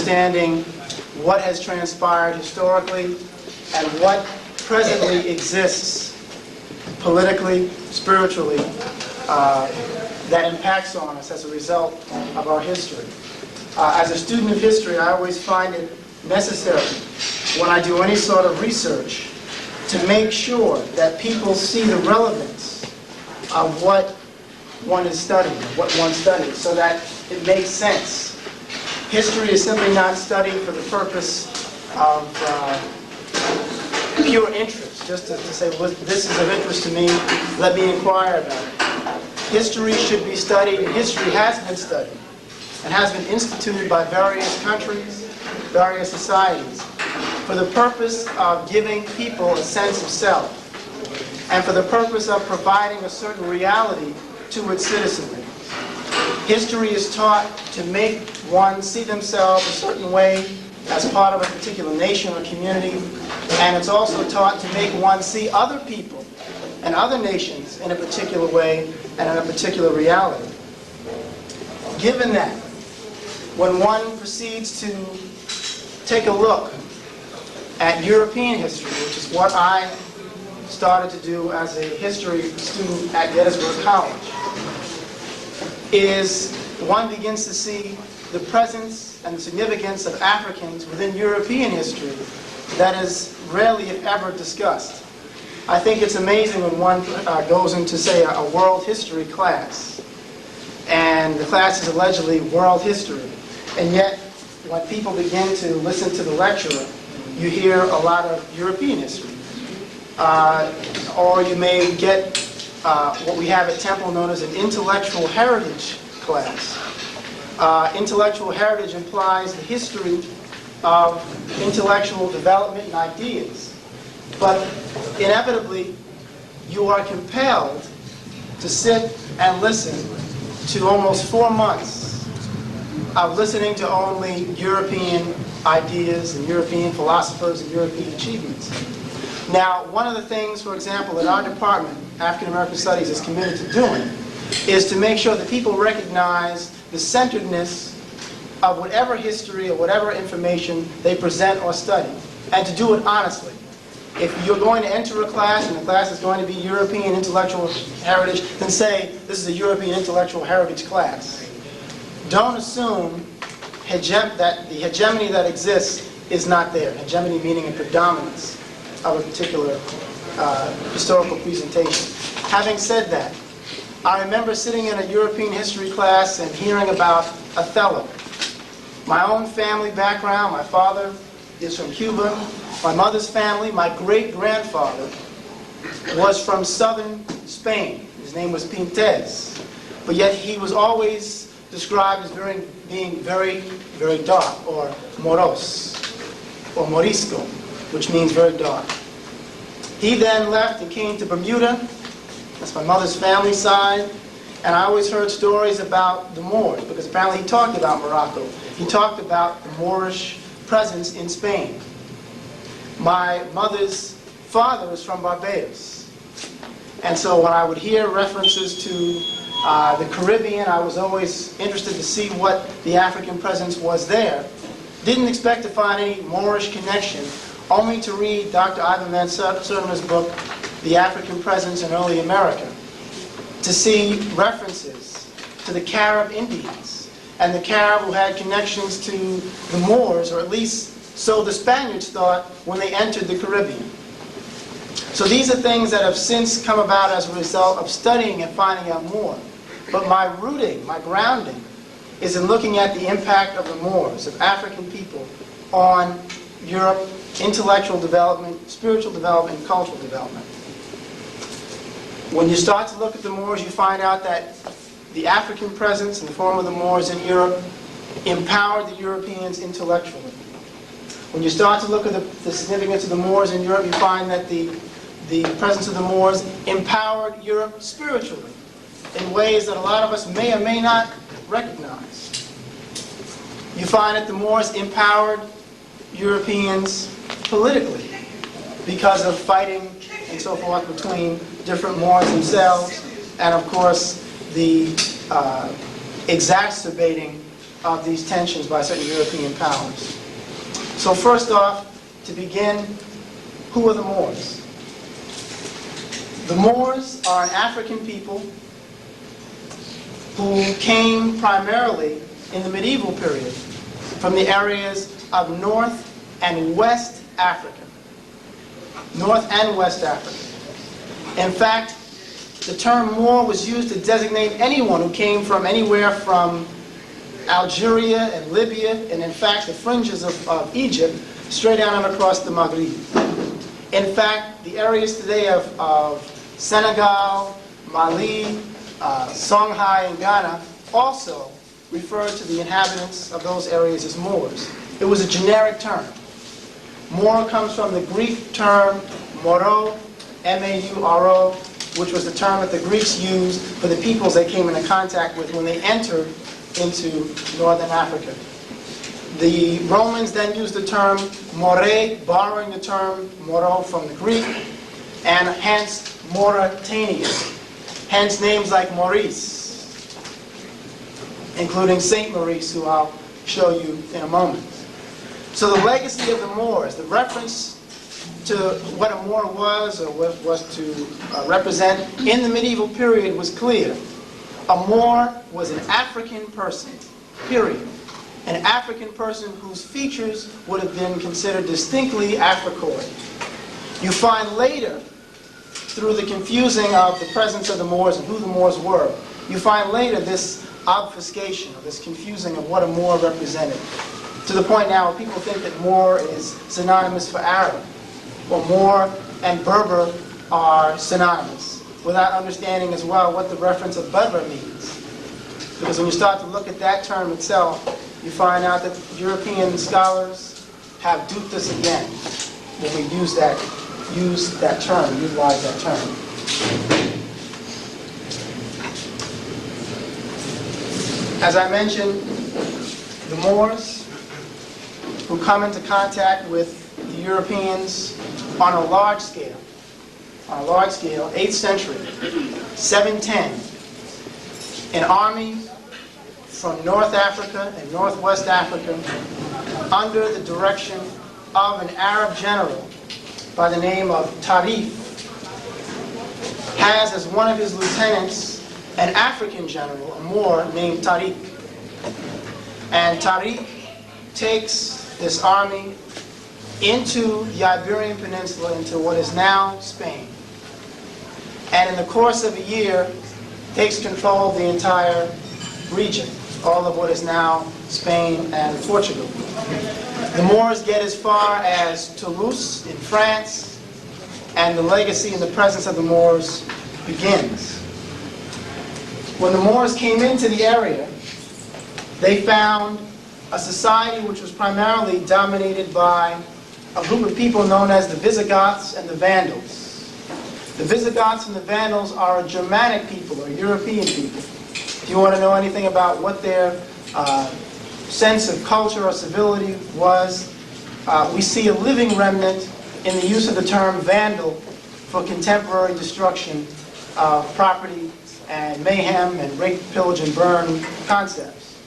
understanding what has transpired historically and what presently exists politically, spiritually, that impacts on us as a result of our history. As a student of history, I always find it necessary when I do any sort of research to make sure that people see the relevance of what one is studying, what one studies, so that it makes sense. History is simply not studied for the purpose of pure interest, just to say, well, this is of interest to me, let me inquire about it. History should be studied, and history has been studied, and has been instituted by various countries, various societies, for the purpose of giving people a sense of self, and for the purpose of providing a certain reality to its citizenry. History is taught to make one see themselves a certain way as part of a particular nation or community, and it's also taught to make one see other people and other nations in a particular way and in a particular reality. Given that, when one proceeds to take a look at European history, which is what I started to do as a history student at Gettysburg College, is one begins to see the presence and the significance of Africans within European history that is rarely, if ever, discussed. I think it's amazing when one goes into, say, a world history class, and the class is allegedly world history, and yet when people begin to listen to the lecturer, you hear a lot of European history. Or you may get what we have at Temple known as an intellectual heritage class. Intellectual heritage implies the history of intellectual development and ideas. But inevitably, you are compelled to sit and listen to almost 4 months of listening to only European ideas and European philosophers and European achievements. Now, one of the things, for example, that our department, African American Studies, is committed to doing is to make sure that people recognize the centeredness of whatever history or whatever information they present or study, and to do it honestly. If you're going to enter a class and the class is going to be European intellectual heritage, then say, this is a European intellectual heritage class. Don't assume that the hegemony that exists is not there. Hegemony meaning a predominance of a particular historical presentation. Having said that, I remember sitting in a European history class and hearing about Othello. My own family background, my father is from Cuba. My mother's family, my great-grandfather, was from southern Spain. His name was Pintes. But yet he was always described as being very, very dark, or moros, or morisco, which means very dark. He then left and came to Bermuda. That's my mother's family side. And I always heard stories about the Moors, because apparently he talked about Morocco. He talked about the Moorish presence in Spain. My mother's father was from Barbados. And so when I would hear references to the Caribbean, I was always interested to see what the African presence was there. Didn't expect to find any Moorish connection, only to read Dr. Ivan Van Sertima's book, The African Presence in Early America, to see references to the Carib Indians, and the Carib who had connections to the Moors, or at least so the Spaniards thought when they entered the Caribbean. So these are things that have since come about as a result of studying and finding out more. But my rooting, my grounding, is in looking at the impact of the Moors, of African people, on Europe, intellectual development, spiritual development, and cultural development. When you start to look at the Moors, you find out that the African presence in the form of the Moors in Europe empowered the Europeans intellectually. When you start to look at the significance of the Moors in Europe, you find that the presence of the Moors empowered Europe spiritually in ways that a lot of us may or may not recognize. You find that the Moors empowered Europeans politically because of fighting and so forth between different Moors themselves, and of course the exacerbating of these tensions by certain European powers. So first off, to begin, who are the Moors? The Moors are an African people who came primarily in the medieval period from the areas of North and West Africa. North and West Africa. In fact, the term Moor was used to designate anyone who came from anywhere from Algeria and Libya, and in fact the fringes of Egypt, straight down and across the Maghreb. In fact, the areas today of Senegal, Mali, Songhai, and Ghana also refer to the inhabitants of those areas as Moors. It was a generic term. Moor comes from the Greek term moro, M-A-U-R-O, which was the term that the Greeks used for the peoples they came into contact with when they entered into northern Africa. The Romans then used the term more, borrowing the term moro from the Greek, and hence Mauritania. Hence names like Maurice, including Saint Maurice, who I'll show you in a moment. So the legacy of the Moors, the reference to what a Moor was or was to represent in the medieval period was clear. A Moor was an African person, period. An African person whose features would have been considered distinctly Africoid. You find later, through the confusing of the presence of the Moors and who the Moors were, you find later this obfuscation, or this confusing of what a Moor represented. To the point now where people think that Moor is synonymous for Arab, or Moor and Berber are synonymous, without understanding as well what the reference of Berber means. Because when you start to look at that term itself, you find out that European scholars have duped us again when we utilize that term. As I mentioned, the Moors, who come into contact with the Europeans on a large scale, 8th century, 710, an army from North Africa and Northwest Africa under the direction of an Arab general by the name of Tariq, has as one of his lieutenants an African general, a Moor named Tariq. And Tariq takes this army into the Iberian Peninsula, into what is now Spain. And in the course of a year, takes control of the entire region, all of what is now Spain and Portugal. The Moors get as far as Toulouse in France, and the legacy and the presence of the Moors begins. When the Moors came into the area, they found a society which was primarily dominated by a group of people known as the Visigoths and the Vandals. The Visigoths and the Vandals are a Germanic people, or European people. If you want to know anything about what their sense of culture or civility was, we see a living remnant in the use of the term Vandal for contemporary destruction of property and mayhem and rape, pillage, and burn concepts.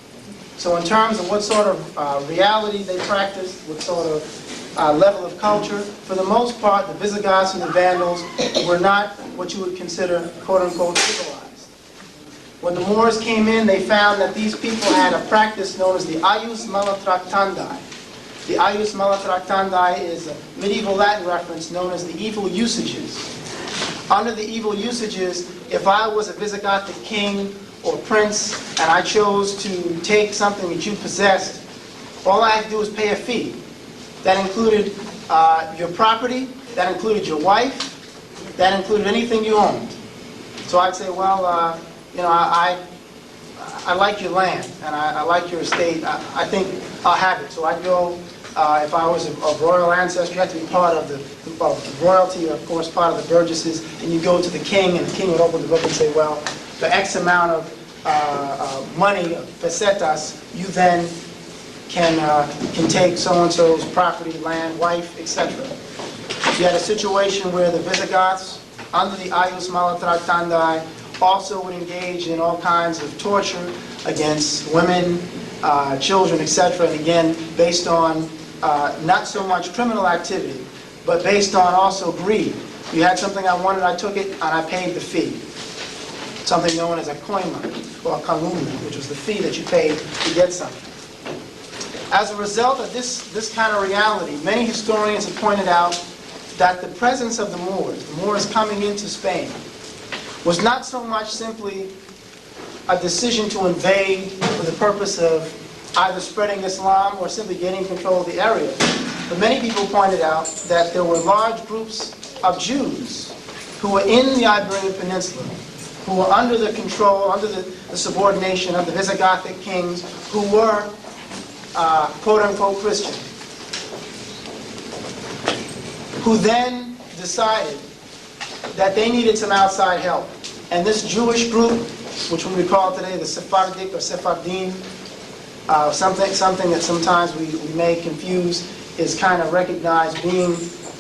So in terms of what sort of reality they practiced, what sort of level of culture, for the most part, the Visigoths and the Vandals were not what you would consider, quote-unquote, civilized. When the Moors came in, they found that these people had a practice known as the Ius Malatractandi. The Ius Malatractandi is a medieval Latin reference known as the evil usages. Under the evil usages, if I was a Visigothic king or prince and I chose to take something that you possessed, all I had to do was pay a fee. That included your property, that included your wife, that included anything you owned. So I'd say, well, I like your land and I like your estate. I think I'll have it. So I'd go, if I was of royal ancestry, you had to be part of the royalty, of course, part of the burgesses, and you go to the king, and the king would open the book and say, well, for X amount of money, pesetas, you then can take so-and-so's property, land, wife, etc. You had a situation where the Visigoths, under the Ius Malatractandi, also would engage in all kinds of torture against women children, etc. And again, based on not so much criminal activity, but based on also greed. You had something I wanted, I took it, and I paid the fee. Something known as a koima, or a kaluna, which was the fee that you paid to get something. As a result of this kind of reality, many historians have pointed out that the presence of the Moors coming into Spain, was not so much simply a decision to invade for the purpose of either spreading Islam or simply gaining control of the area. But many people pointed out that there were large groups of Jews who were in the Iberian Peninsula, who were under the control, under the subordination of the Visigothic kings, who were quote-unquote Christian, who then decided that they needed some outside help. And this Jewish group, which we call today the Sephardic or Sephardim, something that sometimes we may confuse, is kind of recognized being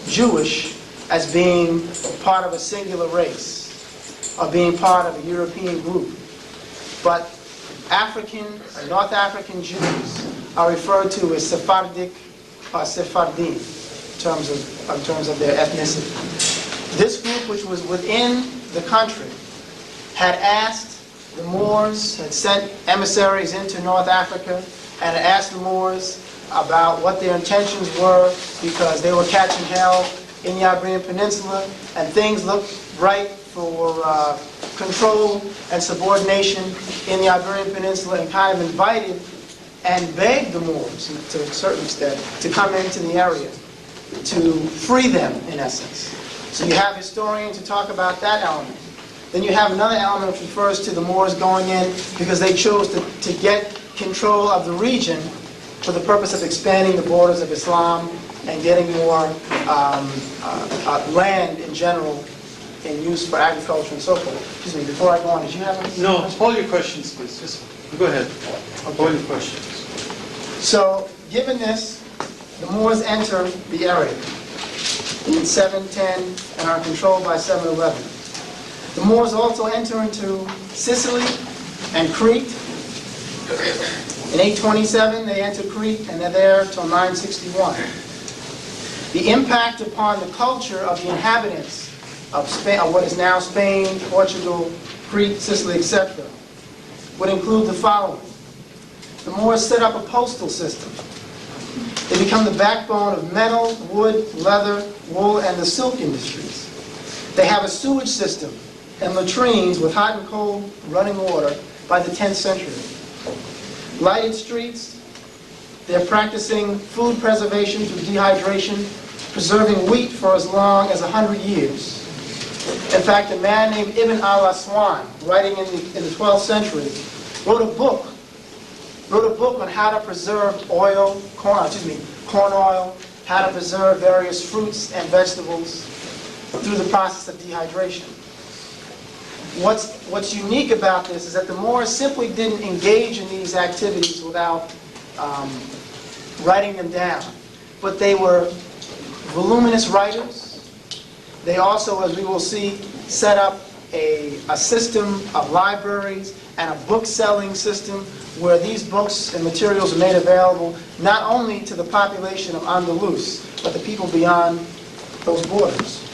Jewish as being part of a singular race, or being part of a European group. But African, or North African Jews are referred to as Sephardic or Sephardim in terms of their ethnicity. This group, which was within the country, had asked the Moors, had sent emissaries into North Africa, and had asked the Moors about what their intentions were, because they were catching hell in the Iberian Peninsula, and things looked right for control and subordination in the Iberian Peninsula, and kind of invited and begged the Moors, to a certain extent, to come into the area, to free them, in essence. So you have historians who talk about that element. Then you have another element which refers to the Moors going in because they chose to get control of the region for the purpose of expanding the borders of Islam and getting more land in general in use for agriculture and so forth. Excuse me, before I go on, did you have any No, questions? all your questions, please. Just go ahead. All your questions. So, given this, the Moors enter the area in 710 and are controlled by 711. The Moors also enter into Sicily and Crete. In 827, they enter Crete, and they're there till 961. The impact upon the culture of the inhabitants of Spain, of what is now Spain, Portugal, Crete, Sicily, etc., would include the following. The Moors set up a postal system. They become the backbone of metal, wood, leather, wool, and the silk industries. They have a sewage system and latrines with hot and cold running water by the 10th century. Lighted streets. They're practicing food preservation through dehydration, preserving wheat for as long as 100 years. In fact, a man named Ibn al-Aswan, writing in the 12th century, wrote a book on how to preserve corn oil, how to preserve various fruits and vegetables through the process of dehydration. What's unique about this is that the Moors simply didn't engage in these activities without writing them down, but they were voluminous writers. They also, as we will see, set up a system of libraries and a book-selling system where these books and materials are made available not only to the population of Andalus, but the people beyond those borders.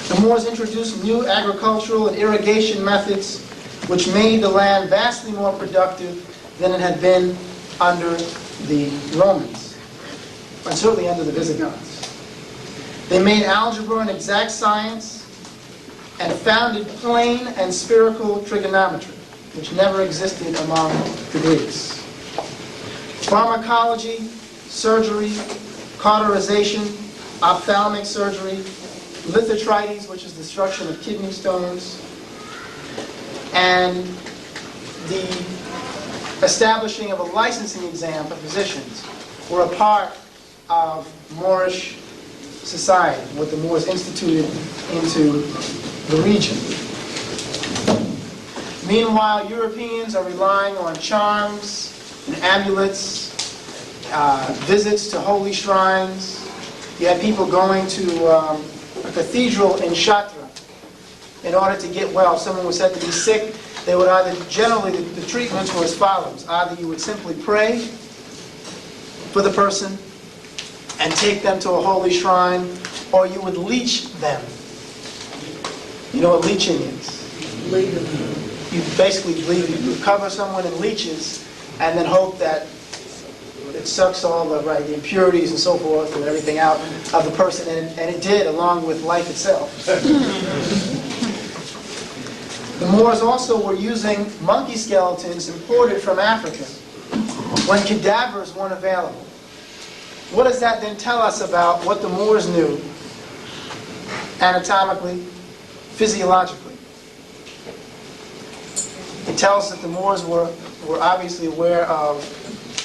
The Moors introduced new agricultural and irrigation methods which made the land vastly more productive than it had been under the Romans, and certainly under the Visigoths. They made algebra an exact science and founded plane and spherical trigonometry, which never existed among the Greeks. Pharmacology, surgery, cauterization, ophthalmic surgery, lithotrides, which is destruction of kidney stones, and the establishing of a licensing exam for physicians were a part of Moorish society, what the Moors instituted into the region. Meanwhile, Europeans are relying on charms and amulets, visits to holy shrines. You had people going to a cathedral in Chartres in order to get well. If someone was said to be sick, they would either, generally, the treatments were as follows. Either you would simply pray for the person and take them to a holy shrine, or you would leech them. You know what leeching is? You basically you cover someone in leeches and then hope that it sucks all the impurities and so forth and everything out of the person, and it did, along with life itself. The Moors also were using monkey skeletons imported from Africa when cadavers weren't available. What does that then tell us about what the Moors knew anatomically, physiologically? It tells us that the Moors were obviously aware of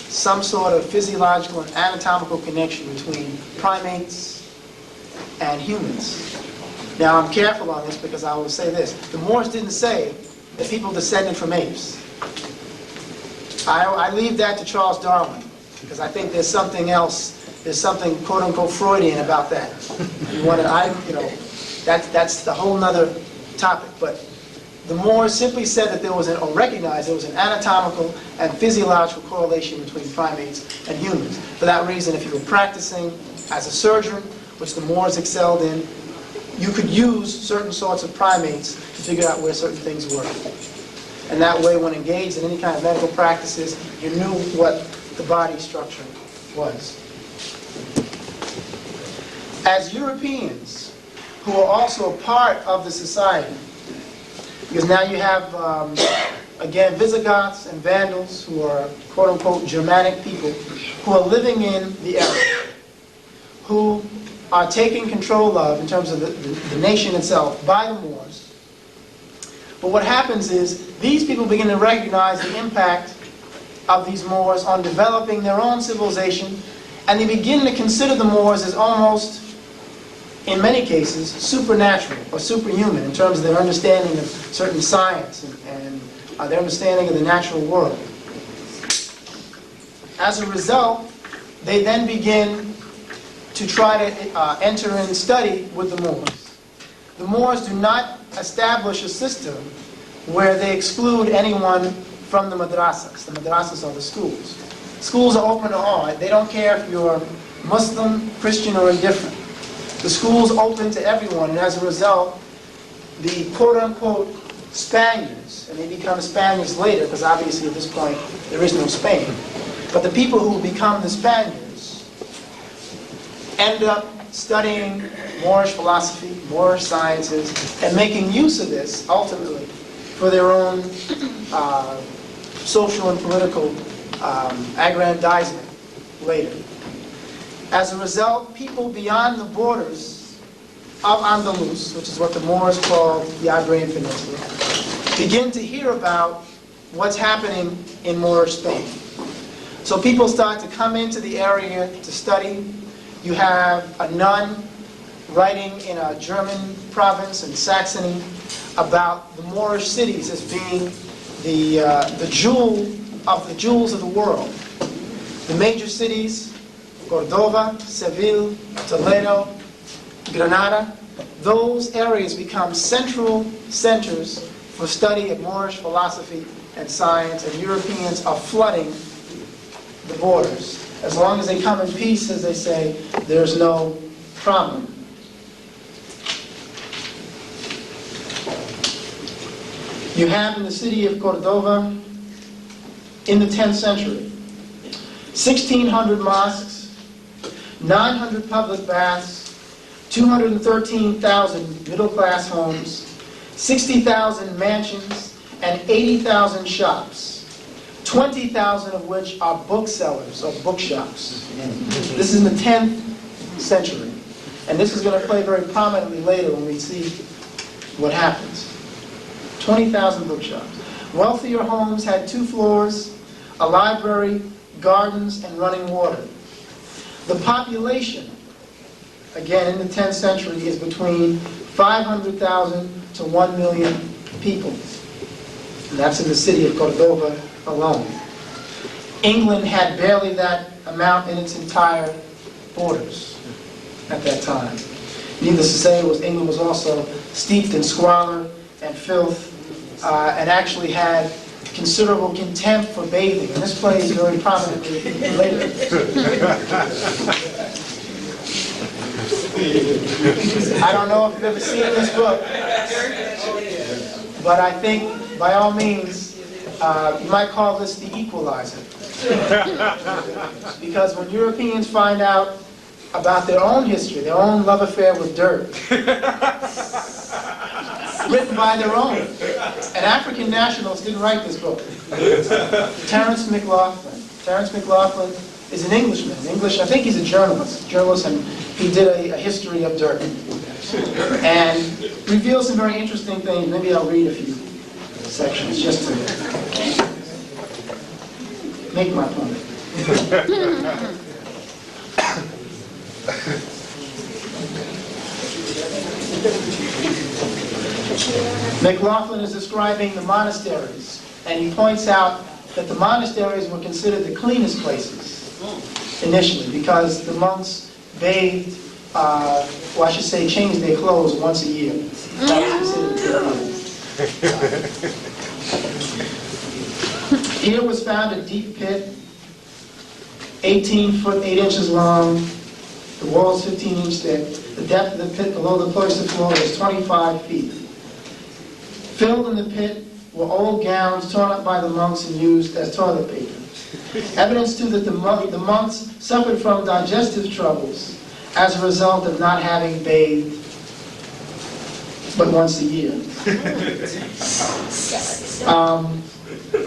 some sort of physiological and anatomical connection between primates and humans. Now, I'm careful on this because I will say this. The Moors didn't say that people descended from apes. I leave that to Charles Darwin because I think there's something else, there's something quote-unquote Freudian about that. That's the whole nother topic. But the Moors simply said that there was or recognized there was an anatomical and physiological correlation between primates and humans. For that reason, if you were practicing as a surgeon, which the Moors excelled in, you could use certain sorts of primates to figure out where certain things were. And that way, when engaged in any kind of medical practices, you knew what the body structure was. As Europeans, who are also a part of the society, because now you have, again, Visigoths and Vandals, who are quote-unquote Germanic people, who are living in the area, who are taken control of, in terms of the nation itself, by the Moors. But what happens is, these people begin to recognize the impact of these Moors on developing their own civilization, and they begin to consider the Moors as almost, in many cases, supernatural or superhuman in terms of their understanding of certain science and their understanding of the natural world. As a result, they then begin to try to enter and study with the Moors. The Moors do not establish a system where they exclude anyone from the madrasas. The madrasas are the schools. Schools are open to all. They don't care if you're Muslim, Christian, or indifferent. The school's open to everyone, and as a result, the quote-unquote Spaniards, and they become Spaniards later, because obviously at this point there is no Spain, but the people who become the Spaniards end up studying Moorish philosophy, Moorish sciences, and making use of this, ultimately, for their own social and political aggrandizement later. As a result, people beyond the borders of Andalus, which is what the Moors called the Iberian Peninsula, begin to hear about what's happening in Moorish Spain. So people start to come into the area to study. You have a nun writing in a German province in Saxony about the Moorish cities as being the jewel of the jewels of the world. The major cities, Cordova, Seville, Toledo, Granada, those areas become central centers for study of Moorish philosophy and science, and Europeans are flooding the borders. As long as they come in peace, as they say, there's no problem. You have in the city of Cordova, in the 10th century, 1,600 mosques, 900 public baths, 213,000 middle-class homes, 60,000 mansions, and 80,000 shops, 20,000 of which are booksellers or bookshops. This is in the 10th century. And this is going to play very prominently later when we see what happens. 20,000 bookshops. Wealthier homes had 2 floors, a library, gardens, and running water. The population, again in the 10th century, is between 500,000 to 1 million people. And that's in the city of Cordova alone. England had barely that amount in its entire borders at that time. Needless to say, England was also steeped in squalor and filth and actually had considerable contempt for bathing. And this plays very prominently later. I don't know if you've ever seen this book, but I think, by all means, you might call this the equalizer. Because when Europeans find out about their own history, their own love affair with dirt, written by their own, and African nationalists didn't write this book. Terence McLaughlin. Terence McLaughlin is an Englishman. I think he's a journalist, and he did a history of dirt. And reveals some very interesting things. Maybe I'll read a few sections just to make my point. McLaughlin is describing the monasteries, and he points out that the monasteries were considered the cleanest places initially because the monks bathed, well, I should say changed their clothes once a year. That was considered clean. Here was found a deep pit, 18 foot 8 inches long, the walls 15 inches thick. The depth of the pit below the cloister floor was 25 feet. Filled in the pit were old gowns torn up by the monks and used as toilet paper. Evidence too that the monks suffered from digestive troubles as a result of not having bathed but once a year.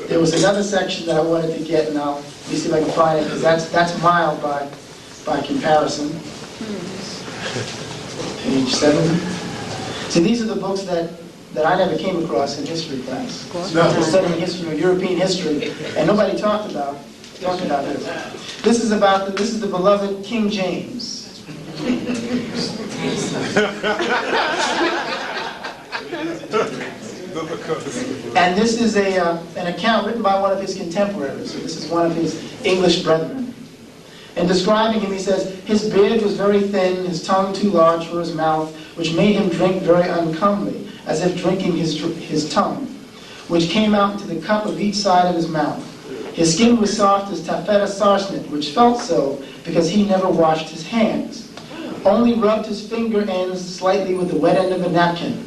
There was another section that I wanted to get, and let me see if I can find it, because that's mild by comparison. Page 7. See, these are the books that I never came across in history class. I was studying history, European history, and nobody talked about this. This is the beloved King James. And this is an account written by one of his contemporaries. So this is one of his English brethren. And describing him, he says, his beard was very thin, his tongue too large for his mouth, which made him drink very uncomely, as if drinking his tongue, which came out into the cup of each side of his mouth. His skin was soft as taffeta sarcenet, which felt so because he never washed his hands, only rubbed his finger ends slightly with the wet end of a napkin.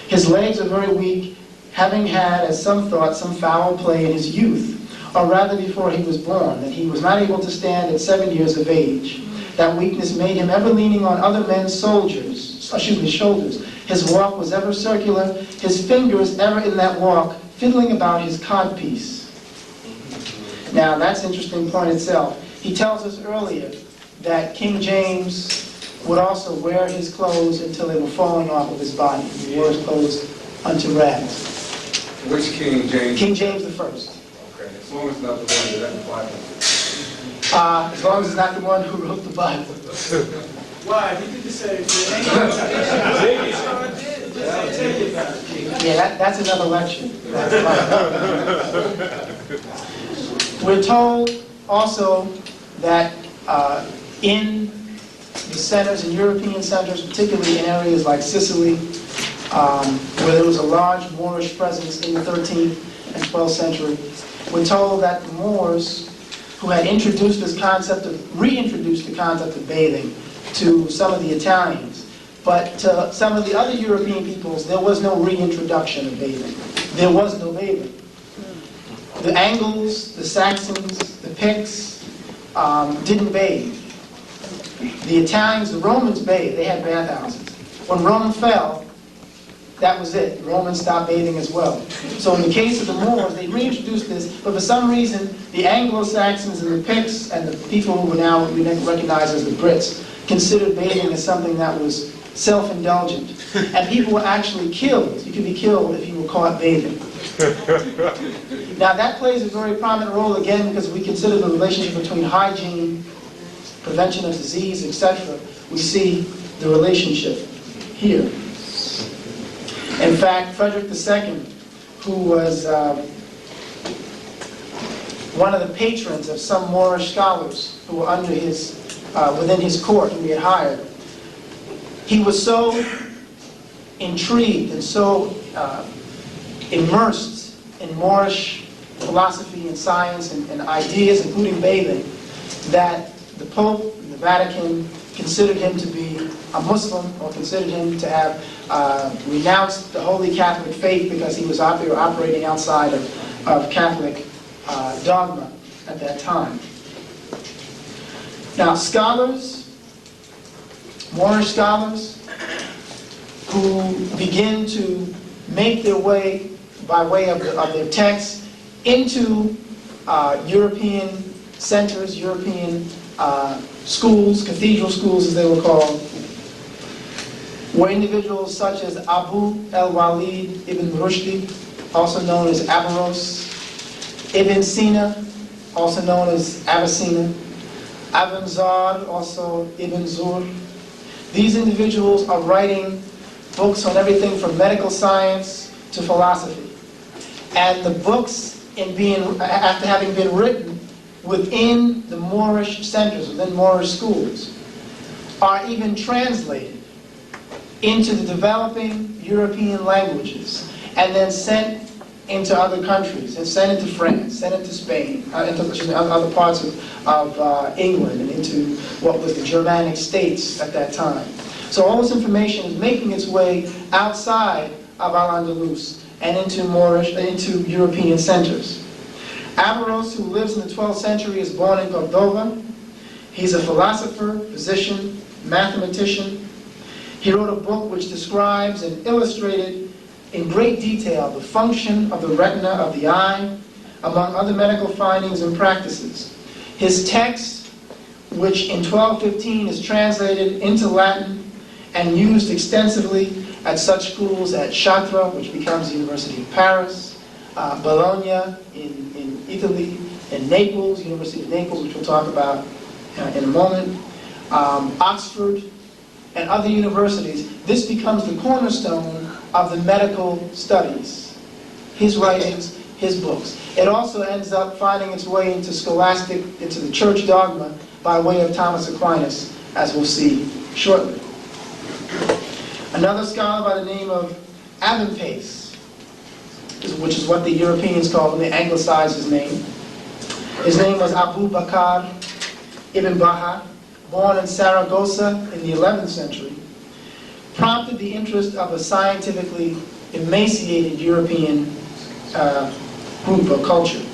His legs are very weak, having had, as some thought, some foul play in his youth, or rather before he was born, that he was not able to stand at 7 years of age. That weakness made him ever leaning on other men's shoulders. His walk was ever circular, his fingers ever in that walk, fiddling about his codpiece. Now, that's an interesting point itself. He tells us earlier that King James would also wear his clothes until they were falling off of his body. He wore his clothes unto rags. Which King James? King James the First. Okay, as long as not the one that the Bible. As long as it's not the one who wrote the Bible. Why? He did the same thing. Yeah, that's another lecture. We're told also that in the centers, in European centers, particularly in areas like Sicily, where there was a large Moorish presence in the 13th and 12th century, we're told that the Moors, who had reintroduced the concept of bathing to some of the Italians, but to some of the other European peoples, there was no reintroduction of bathing. There was no bathing. The Angles, the Saxons, the Picts didn't bathe. The Italians, the Romans bathed. They had bathhouses. When Rome fell, that was it. The Romans stopped bathing as well. So in the case of the Moors, they reintroduced this, but for some reason, the Anglo-Saxons and the Picts and the people who we recognize as the Brits considered bathing as something that was self-indulgent. And people were actually killed. You could be killed if you were caught bathing. Now that plays a very prominent role again because we consider the relationship between hygiene, prevention of disease, etc. We see the relationship here. In fact, Frederick II, who was one of the patrons of some Moorish scholars who were under his, within his court, who he had hired, he was so intrigued and so immersed in Moorish philosophy and science and ideas, including bathing, that the Pope and the Vatican considered him to be a Muslim, or considered him to have renounced the Holy Catholic faith because he was operating outside of Catholic dogma at that time. Now, scholars, Moorish scholars, who begin to make their way, by way of their texts, into European centers, European schools, cathedral schools as they were called, were individuals such as Abu al-Walid ibn Rushdi, also known as Averroes, Ibn Sina, also known as Avicenna, Ibn Zar, also Ibn Zur. These individuals are writing books on everything from medical science to philosophy. And the books, after having been written within the Moorish centers, within Moorish schools, are even translated into the developing European languages and then sent into other countries, and sent into France, sent into Spain, into other parts of England, and into what was the Germanic states at that time. So all this information is making its way outside of Al-Andalus and into European centers. Averroes, who lives in the 12th century, is born in Cordova. He's a philosopher, physician, mathematician. He wrote a book which describes and illustrated in great detail the function of the retina of the eye, among other medical findings and practices. His text, which in 1215 is translated into Latin and used extensively at such schools as Chartres, which becomes the University of Paris, Bologna in Italy, and Naples, University of Naples, which we'll talk about in a moment, Oxford, and other universities. This becomes the cornerstone of the medical studies. His writings, his books. It also ends up finding its way into into the church dogma by way of Thomas Aquinas, as we'll see shortly. Another scholar by the name of Ibn Pace, which is what the Europeans call him, they anglicize his name. His name was Abu Bakr ibn Baha, born in Saragossa in the 11th century, prompted the interest of a scientifically emaciated European group or culture.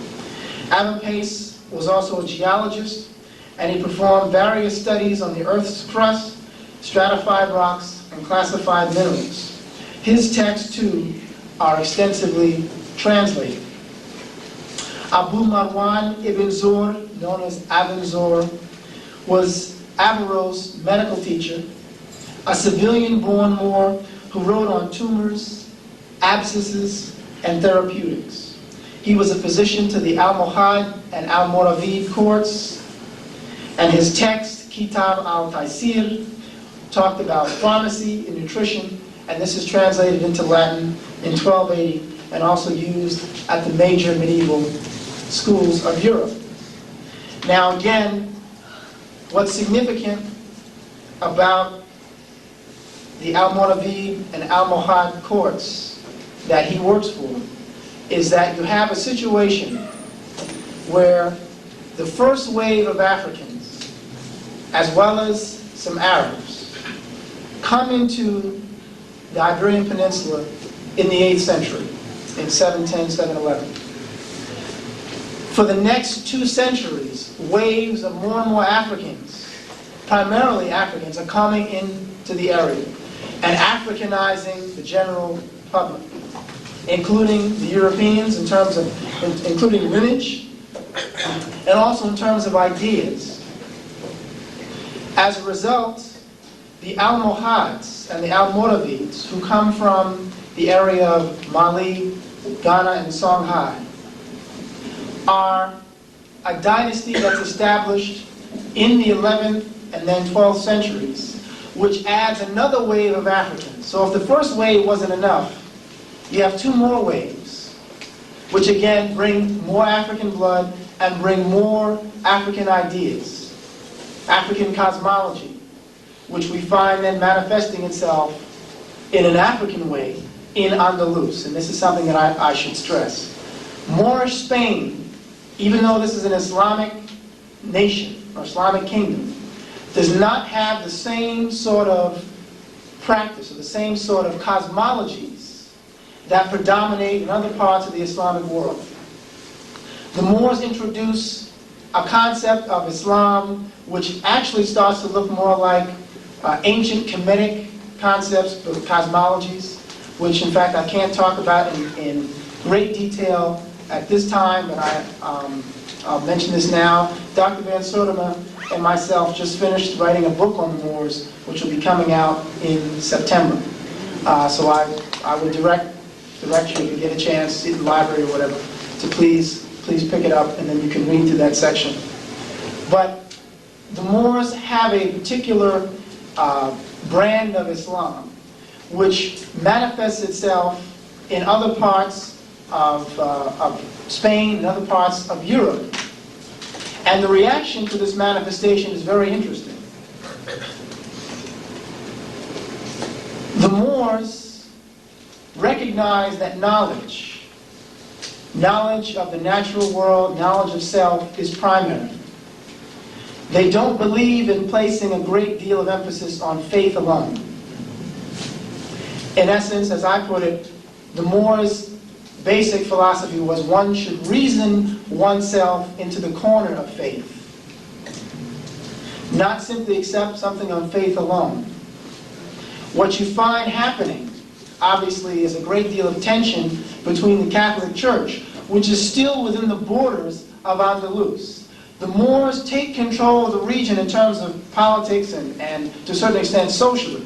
Ibn Pace was also a geologist, and he performed various studies on the Earth's crust, stratified rocks, and classified minerals. His texts, too, are extensively translated. Abu Marwan ibn Zur, known as Ibn Zur, was Averroes' medical teacher, a civilian-born Moor who wrote on tumors, abscesses, and therapeutics. He was a physician to the Almohad and Almoravid courts, and his text, Kitab al-Taysir, talked about pharmacy and nutrition, and this is translated into Latin in 1280 and also used at the major medieval schools of Europe. Now again, what's significant about the Almoravid and Almohad courts that he works for is that you have a situation where the first wave of Africans, as well as some Arabs, come into the Iberian Peninsula in the 8th century, in 710, 711. For the next 2 centuries, waves of more and more Africans, primarily Africans, are coming into the area and Africanizing the general public, including the Europeans in terms of, including lineage, and also in terms of ideas. As a result, the Almohads and the Almoravids, who come from the area of Mali, Ghana, and Songhai, are a dynasty that's established in the 11th and then 12th centuries, which adds another wave of Africans. So if the first wave wasn't enough, you have 2 more waves, which again bring more African blood and bring more African ideas, African cosmology, which we find then manifesting itself in an African way in Andalus, and this is something that I should stress. Moorish Spain, even though this is an Islamic nation or Islamic kingdom, does not have the same sort of practice or the same sort of cosmologies that predominate in other parts of the Islamic world. The Moors introduce a concept of Islam which actually starts to look more like ancient Kemetic concepts of cosmologies, which in fact I can't talk about in great detail at this time, but I'll mention this now. Dr. Van Soderma and myself just finished writing a book on the Moors, which will be coming out in September. So I would direct you, if you get a chance, in the library or whatever, to please pick it up, and then you can read through that section. But the Moors have a particular brand of Islam, which manifests itself in other parts of Spain and other parts of Europe. And the reaction to this manifestation is very interesting. The Moors recognize that knowledge of the natural world, knowledge of self, is primary. They don't believe in placing a great deal of emphasis on faith alone. In essence, as I put it, the Moors' basic philosophy was one should reason oneself into the corner of faith, not simply accept something on faith alone. What you find happening, obviously, is a great deal of tension between the Catholic Church, which is still within the borders of Andalus. The Moors take control of the region in terms of politics and to a certain extent socially,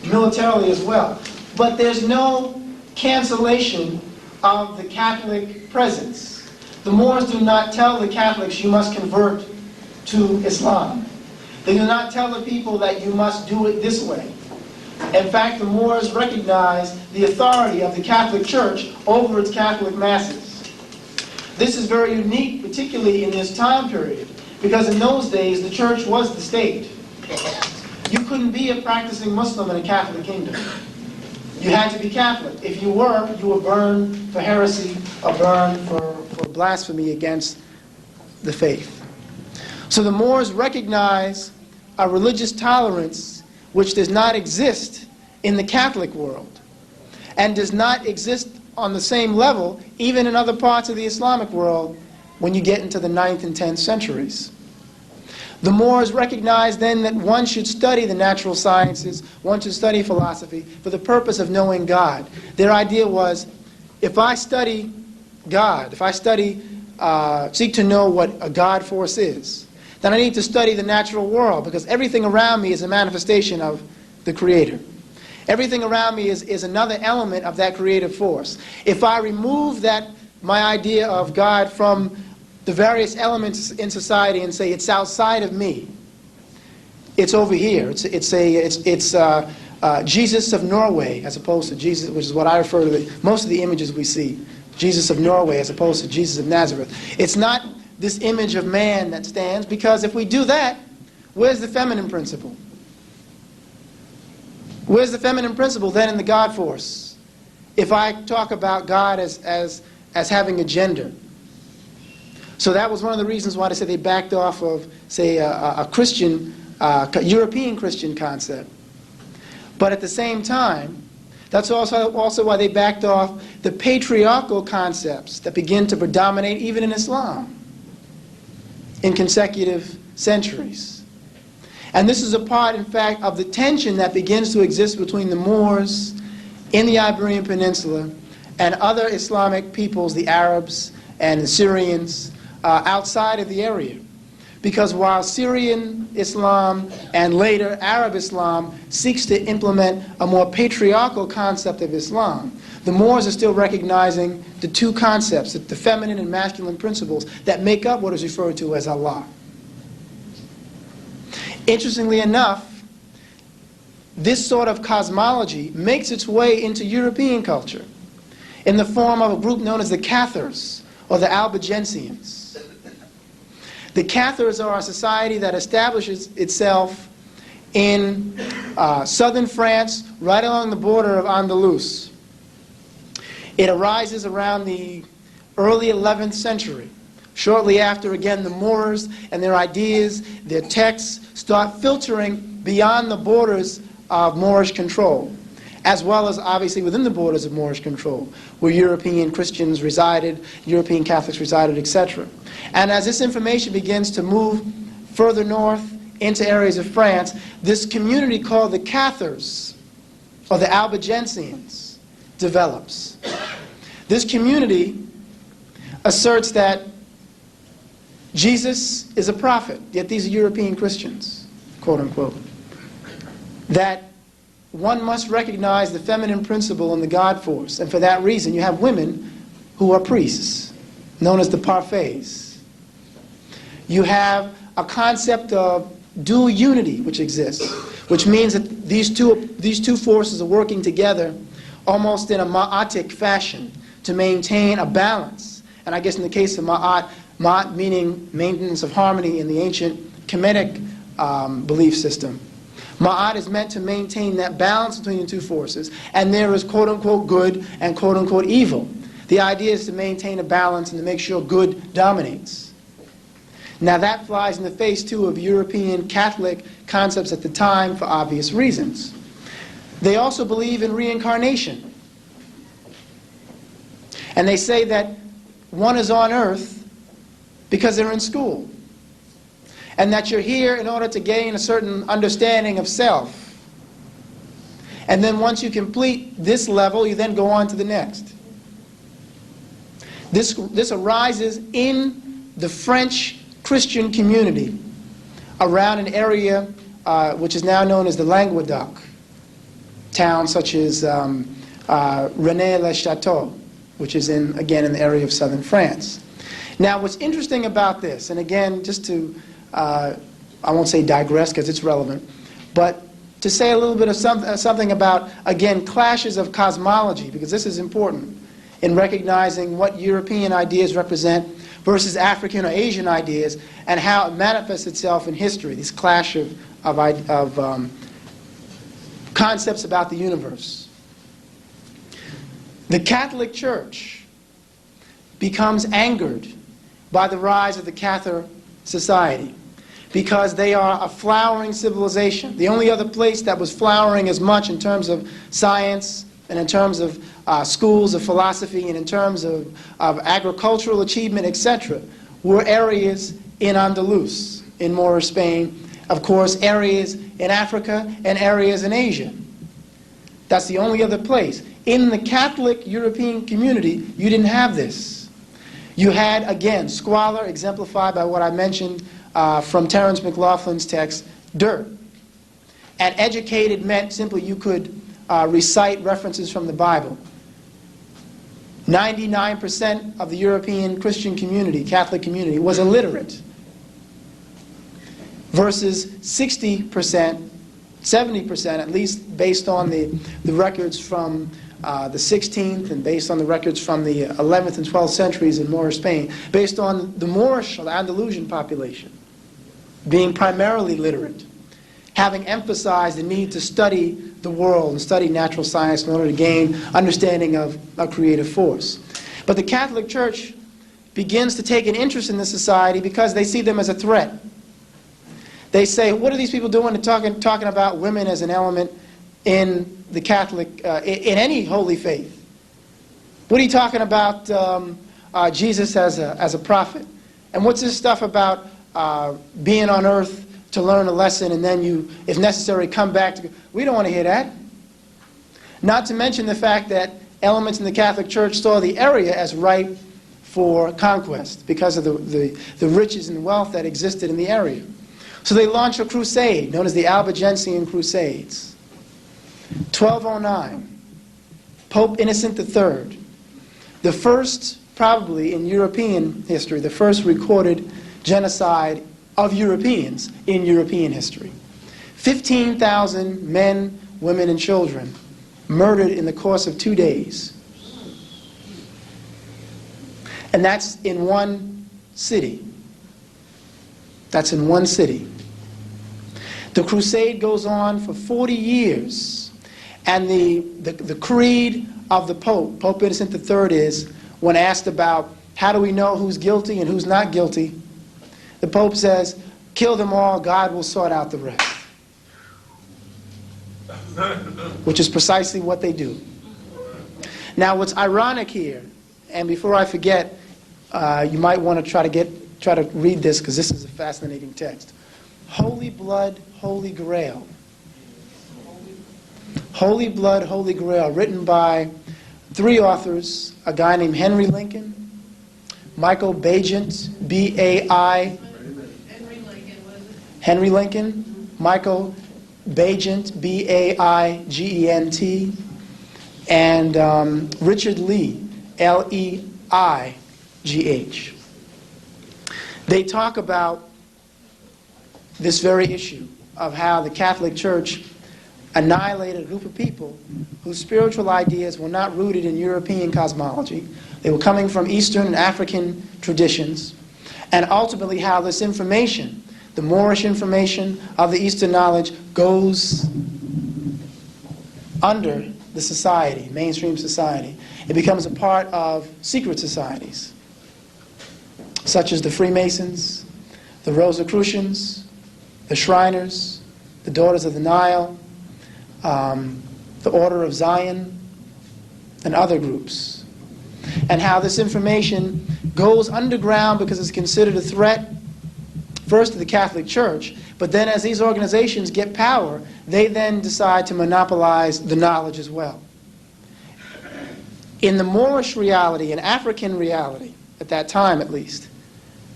militarily as well. But there's no cancellation of the Catholic presence. The Moors do not tell the Catholics you must convert to Islam. They do not tell the people that you must do it this way. In fact, the Moors recognize the authority of the Catholic Church over its Catholic masses. This is very unique, particularly in this time period, because in those days the church was the state. You couldn't be a practicing Muslim in a Catholic kingdom. You had to be Catholic. If you were burned for heresy or burned for blasphemy against the faith. So the Moors recognize a religious tolerance which does not exist in the Catholic world and does not exist on the same level even in other parts of the Islamic world when you get into the 9th and 10th centuries. The Moors recognized then that one should study the natural sciences, one should study philosophy for the purpose of knowing God. Their idea was, if I study God, if I seek to know what a God force is, then I need to study the natural world, because everything around me is a manifestation of the Creator. Everything around me is another element of that creative force. If I remove my idea of God from the various elements in society and say it's outside of me, it's over here. It's Jesus of Norway as opposed to Jesus, which is what I refer to most of the images we see. Jesus of Norway as opposed to Jesus of Nazareth. It's not this image of man that stands, because if we do that, where's the feminine principle? Where's the feminine principle then in the God force? If I talk about God as having a gender. So that was one of the reasons why they said they backed off of, say, a Christian, European Christian concept. But at the same time, that's also why they backed off the patriarchal concepts that begin to predominate even in Islam in consecutive centuries. And this is a part, in fact, of the tension that begins to exist between the Moors in the Iberian Peninsula and other Islamic peoples, the Arabs and the Syrians, outside of the area. Because while Syrian Islam and later Arab Islam seeks to implement a more patriarchal concept of Islam, the Moors are still recognizing the two concepts, the feminine and masculine principles that make up what is referred to as Allah. Interestingly enough, this sort of cosmology makes its way into European culture in the form of a group known as the Cathars, or the Albigensians. The Cathars are a society that establishes itself in southern France, right along the border of Andalus. It arises around the early 11th century. Shortly after, again, the Moors and their ideas, their texts start filtering beyond the borders of Moorish control, as well as obviously within the borders of Moorish control, where European Christians resided, European Catholics resided, etc. And as this information begins to move further north into areas of France, this community called the Cathars, or the Albigensians, develops. This community asserts that Jesus is a prophet, yet these are European Christians, quote unquote. That one must recognize the feminine principle in the God force, and for that reason you have women who are priests, known as the parfaits. You have a concept of dual unity which exists, which means that these two forces are working together almost in a ma'atic fashion to maintain a balance. And I guess in the case of ma'at meaning maintenance of harmony in the ancient Kemetic belief system. Ma'at is meant to maintain that balance between the two forces, and there is quote-unquote good and quote-unquote evil. The idea is to maintain a balance and to make sure good dominates. Now that flies in the face, too, of European Catholic concepts at the time for obvious reasons. They also believe in reincarnation. And they say that one is on earth because they're in school, and that you're here in order to gain a certain understanding of self. And then once you complete this level, you then go on to the next. This arises in the French Christian community around an area which is now known as the Languedoc, towns such as Rennes-le-Château, which is again in the area of southern France. Now what's interesting about this, and again just to I won't say digress because it's relevant, but to say a little bit of something about, again, clashes of cosmology, because this is important in recognizing what European ideas represent versus African or Asian ideas, and how it manifests itself in history, this clash of concepts about the universe. The Catholic Church becomes angered by the rise of the Cathar society, because they are a flowering civilization. The only other place that was flowering as much in terms of science and in terms of schools of philosophy and in terms of agricultural achievement, etc., were areas in Andalus, in Moorish Spain, of course, areas in Africa and areas in Asia. That's the only other place. In the Catholic European community, you didn't have this. You had, again, squalor exemplified by what I mentioned from Terence McLaughlin's text, dirt. And educated meant simply you could recite references from the Bible. 99% of the European Christian community, Catholic community, was illiterate, versus 60%, 70%, at least based on the records from the 16th and based on the records from the 11th and 12th centuries in Moorish Spain, based on the Moorish or the Andalusian population being primarily literate, having emphasized the need to study the world and study natural science in order to gain understanding of a creative force. But the Catholic Church begins to take an interest in this society because they see them as a threat. They say, what are these people doing talking about women as an element in the Catholic, in any holy faith? What are you talking about Jesus as a prophet? And what's this stuff about being on earth to learn a lesson and then you, if necessary, come back to... We don't want to hear that. Not to mention the fact that elements in the Catholic Church saw the area as ripe for conquest because of the riches and wealth that existed in the area. So they launched a crusade known as the Albigensian Crusades. 1209, Pope Innocent III, the first, probably in European history, the first recorded genocide of Europeans in European history. 15,000 men, women, and children murdered in the course of 2 days. And that's in one city. That's in one city. The crusade goes on for 40 years. And the creed of the Pope, Pope Innocent III, is when asked about how do we know who's guilty and who's not guilty, the Pope says, kill them all, God will sort out the rest. Which is precisely what they do. Now, what's ironic here, and before I forget, you might want to try to read this because this is a fascinating text. Holy Blood, Holy Grail. Holy Blood, Holy Grail, written by 3 authors, a guy named Henry Lincoln, Michael Bagent, B-A-I, Henry Lincoln, Michael Bagent, B-A-I-G-E-N-T, and Richard Lee, L-E-I-G-H. They talk about this very issue of how the Catholic Church annihilated a group of people whose spiritual ideas were not rooted in European cosmology. They were coming from Eastern and African traditions, and ultimately how this information, the Moorish information of the Eastern knowledge, goes under the society, mainstream society. It becomes a part of secret societies, such as the Freemasons, the Rosicrucians, the Shriners, the Daughters of the Nile, the Order of Zion, and other groups. And how this information goes underground because it's considered a threat, first to the Catholic Church, but then as these organizations get power, they then decide to monopolize the knowledge as well. In the Moorish reality, in African reality, at that time at least,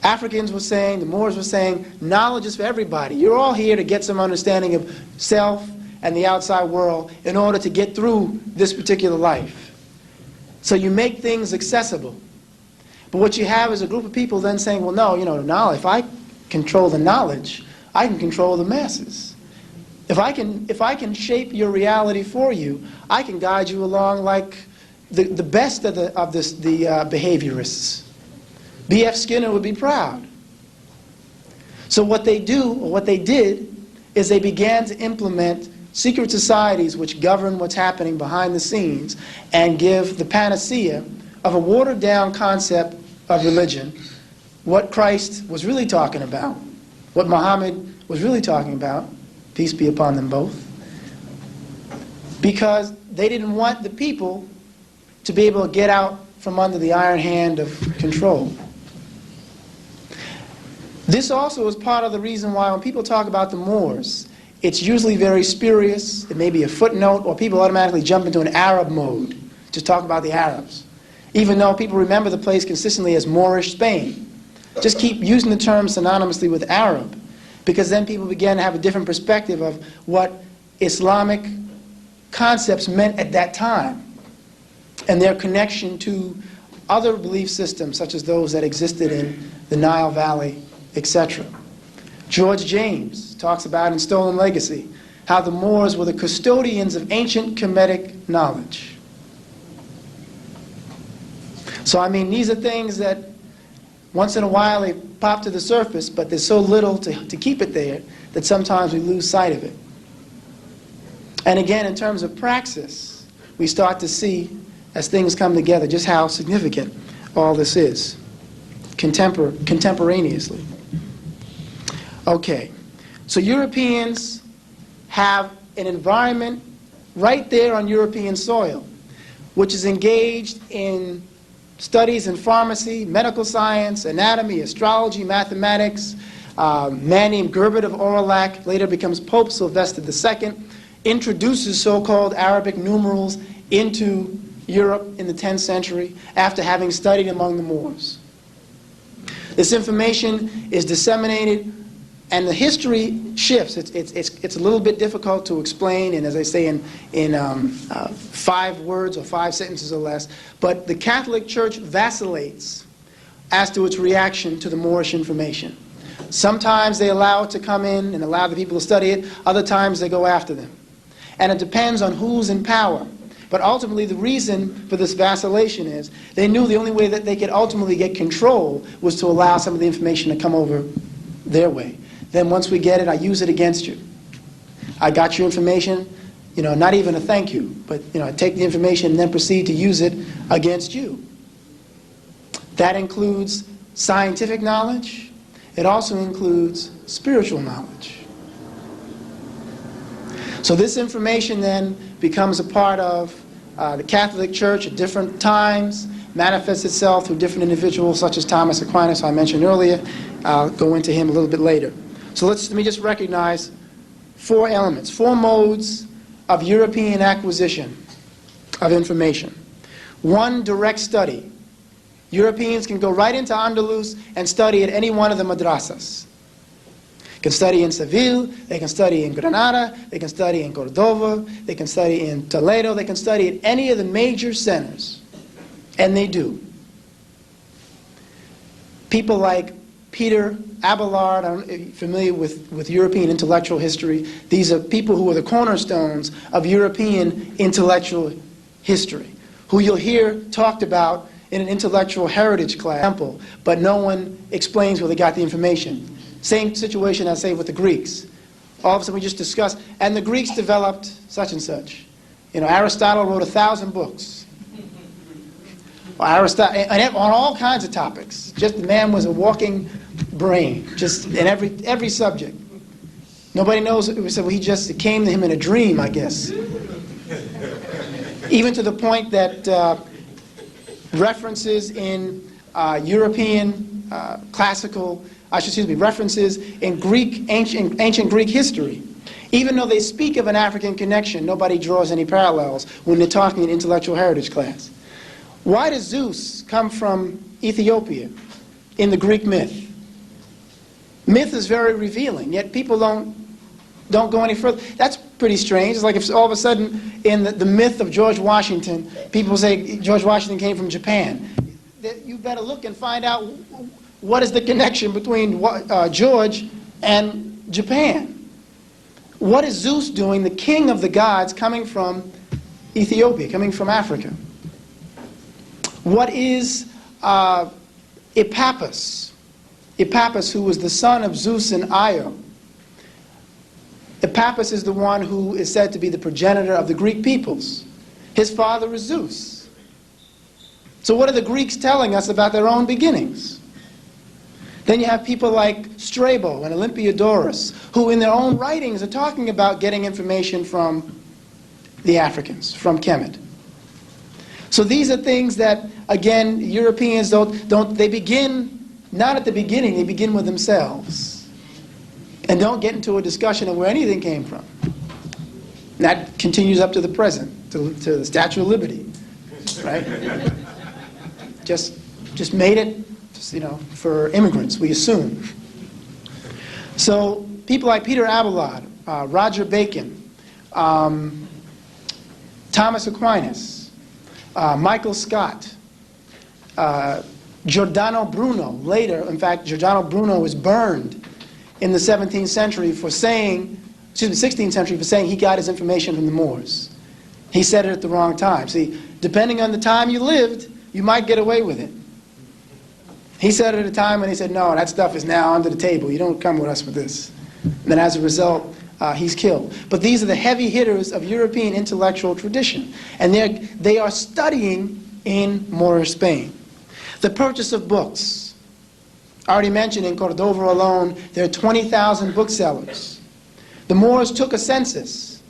Africans were saying, the Moors were saying, knowledge is for everybody. You're all here to get some understanding of self and the outside world in order to get through this particular life. So you make things accessible. But what you have is a group of people then saying, well, no, knowledge, if I control the knowledge, I can control the masses. If I can shape your reality for you, I can guide you along like the best of the behaviorists. B.F. Skinner would be proud. So what they do, or what they did, is they began to implement secret societies which govern what's happening behind the scenes and give the panacea of a watered-down concept of religion, what Christ was really talking about, what Muhammad was really talking about, peace be upon them both, because they didn't want the people to be able to get out from under the iron hand of control. This also is part of the reason why when people talk about the Moors, it's usually very spurious, it may be a footnote, or people automatically jump into an Arab mode to talk about the Arabs, even though people remember the place consistently as Moorish Spain. Just keep using the term synonymously with Arab, because then people begin to have a different perspective of what Islamic concepts meant at that time, and their connection to other belief systems, such as those that existed in the Nile Valley, etc. George James talks about in Stolen Legacy how the Moors were the custodians of ancient Kemetic knowledge. So, I mean, these are things that once in a while they pop to the surface, but there's so little to keep it there that sometimes we lose sight of it. And again, in terms of praxis, we start to see, as things come together, just how significant all this is, contemporaneously. Okay, so Europeans have an environment right there on European soil, which is engaged in studies in pharmacy, medical science, anatomy, astrology, mathematics. A man named Gerbert of Aurillac later becomes Pope Sylvester II, introduces so-called Arabic numerals into Europe in the 10th century after having studied among the Moors. This information is disseminated, and the history shifts. It's a little bit difficult to explain, and as I say, in 5 words or 5 sentences or less. But the Catholic Church vacillates as to its reaction to the Moorish information. Sometimes they allow it to come in and allow the people to study it. Other times they go after them. And it depends on who's in power. But ultimately, the reason for this vacillation is they knew the only way that they could ultimately get control was to allow some of the information to come over their way. Then once we get it, I use it against you. I got your information, not even a thank you, but take the information and then proceed to use it against you. That includes scientific knowledge. It also includes spiritual knowledge. So this information then becomes a part of the Catholic Church at different times, manifests itself through different individuals such as Thomas Aquinas, who I mentioned earlier. I'll go into him a little bit later. So let me just recognize 4 elements, 4 modes of European acquisition of information. 1, direct study. Europeans can go right into Andalus and study at any one of the madrasas. They can study in Seville, they can study in Granada, they can study in Cordova, they can study in Toledo, they can study at any of the major centers. And they do. People like Peter Abelard, I don't know if you're familiar with European intellectual history. These are people who are the cornerstones of European intellectual history, who you'll hear talked about in an intellectual heritage class, but no one explains where they got the information. Same situation, I say, with the Greeks. All of a sudden we just discussed, and the Greeks developed such and such. Aristotle wrote 1,000 books. Aristotle, on all kinds of topics. Just the man was a walking brain, just in every subject. Nobody knows. We said, well, it came to him in a dream, I guess. Even to the point that references in European classical, references in ancient Greek history. Even though they speak of an African connection, nobody draws any parallels when they're talking in intellectual heritage class. Why does Zeus come from Ethiopia in the Greek myth? Myth is very revealing, yet people don't go any further. That's pretty strange. It's like if all of a sudden in the myth of George Washington, people say George Washington came from Japan. You better look and find out what is the connection between George and Japan. What is Zeus doing, the king of the gods, coming from Ethiopia, coming from Africa? What is Epaphus? Epaphus, who was the son of Zeus and Io. Epaphus is the one who is said to be the progenitor of the Greek peoples. His father is Zeus. So what are the Greeks telling us about their own beginnings? Then you have people like Strabo and Olympiodorus, who in their own writings are talking about getting information from the Africans, from Kemet. So these are things that, again, Europeans they begin, not at the beginning, they begin with themselves. And don't get into a discussion of where anything came from. And that continues up to the present, to the Statue of Liberty, right? Just made it, for immigrants, we assume. So people like Peter Abelard, Roger Bacon, Thomas Aquinas, Michael Scott, Giordano Bruno. Later, in fact, Giordano Bruno was burned in the 16th century for saying he got his information from the Moors. He said it at the wrong time. See, depending on the time you lived, you might get away with it. He said it at a time when he said, no, that stuff is now under the table. You don't come with us with this. And then as a result, he's killed. But these are the heavy hitters of European intellectual tradition. And they are studying in Moorish Spain. The purchase of books. I already mentioned in Cordova alone, there are 20,000 booksellers. The Moors took a census.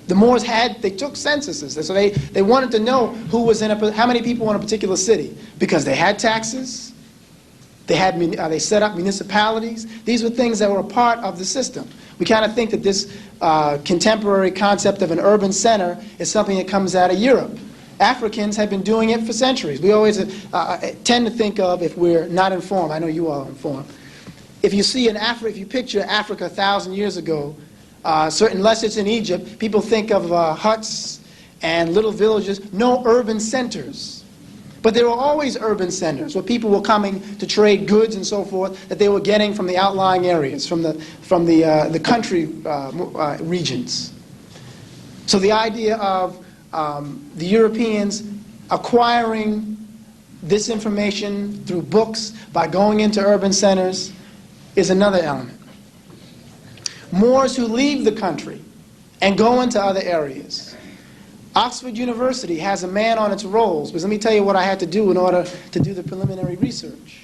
The Moors they took censuses. So they wanted to know who was how many people were in a particular city. Because they had taxes. They set up municipalities. These were things that were a part of the system. We kind of think that this contemporary concept of an urban center is something that comes out of Europe. Africans have been doing it for centuries. We always tend to think of, if we're not informed, I know you all are informed, if you picture Africa 1,000 years ago, unless it's in Egypt, people think of huts and little villages, no urban centers. But there were always urban centers where people were coming to trade goods and so forth that they were getting from the outlying areas, from the country regions. So the idea of the Europeans acquiring this information through books by going into urban centers is another element. Moors who leave the country and go into other areas. Oxford University has a man on its rolls, because let me tell you what I had to do in order to do the preliminary research.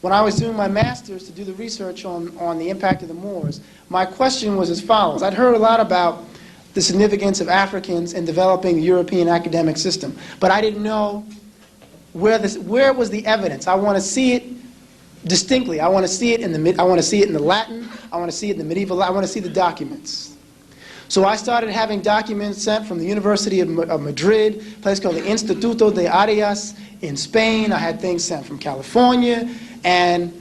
When I was doing my master's to do the research on the impact of the Moors, my question was as follows. I'd heard a lot about the significance of Africans in developing the European academic system, but I didn't know where was the evidence. I want to see it distinctly. I want to see it in the Latin. I want to see it in the medieval. I want to see the documents. So I started having documents sent from the University of Madrid, a place called the Instituto de Arias in Spain. I had things sent from California. And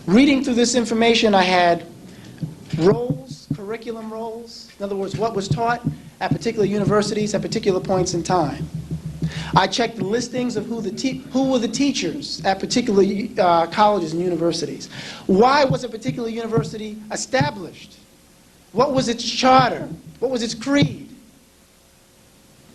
reading through this information, I had roles, curriculum roles. In other words, what was taught at particular universities at particular points in time. I checked the listings of who were the teachers at particular colleges and universities. Why was a particular university established? What was its charter? What was its creed?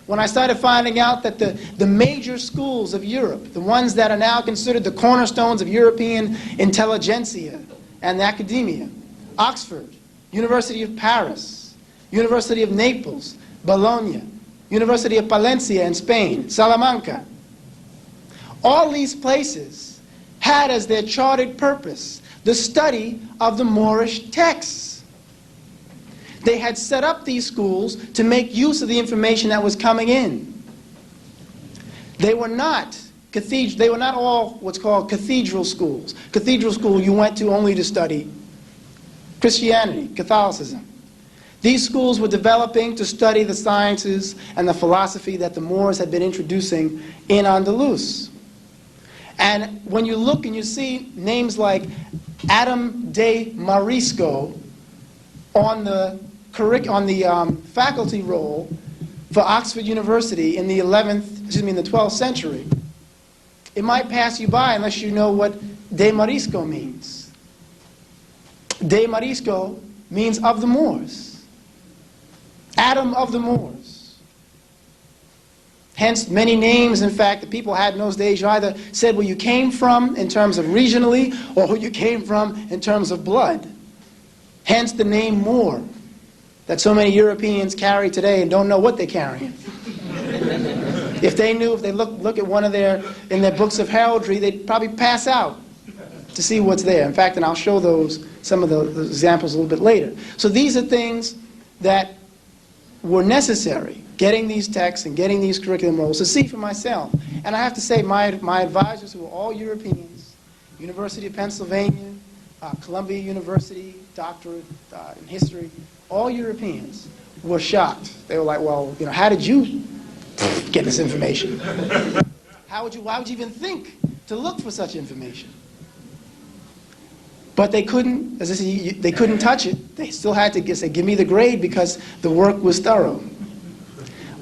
When I started finding out that the major schools of Europe, the ones that are now considered the cornerstones of European intelligentsia and academia, Oxford, University of Paris, University of Naples, Bologna, University of Palencia in Spain, Salamanca, all these places had as their chartered purpose the study of the Moorish texts. They had set up these schools to make use of the information that was coming in. They were not all what's called cathedral schools. Cathedral school you went to only to study Christianity, Catholicism. These schools were developing to study the sciences and the philosophy that the Moors had been introducing in Andalus. And when you look and you see names like Adam de Marisco on the faculty roll for Oxford University in the 12th century, it might pass you by unless you know what de Marisco means. De Marisco means of the Moors. Adam of the Moors. Hence, many names, in fact, that people had in those days, you either said where you came from in terms of regionally, or who you came from in terms of blood. Hence the name Moor, that so many Europeans carry today and don't know what they're carrying. If they knew, if they look at one of in their books of heraldry, they'd probably pass out to see what's there. In fact, and I'll show some of the examples a little bit later. So these are things that were necessary, getting these texts and getting these curriculum roles to see for myself. And I have to say, my advisors, who were all Europeans, University of Pennsylvania, Columbia University, doctorate in history, all Europeans, were shocked. They were like, well, how did you get this information? Why would you even think to look for such information? But they couldn't, as I said, they couldn't touch it. They still had to say, give me the grade, because the work was thorough.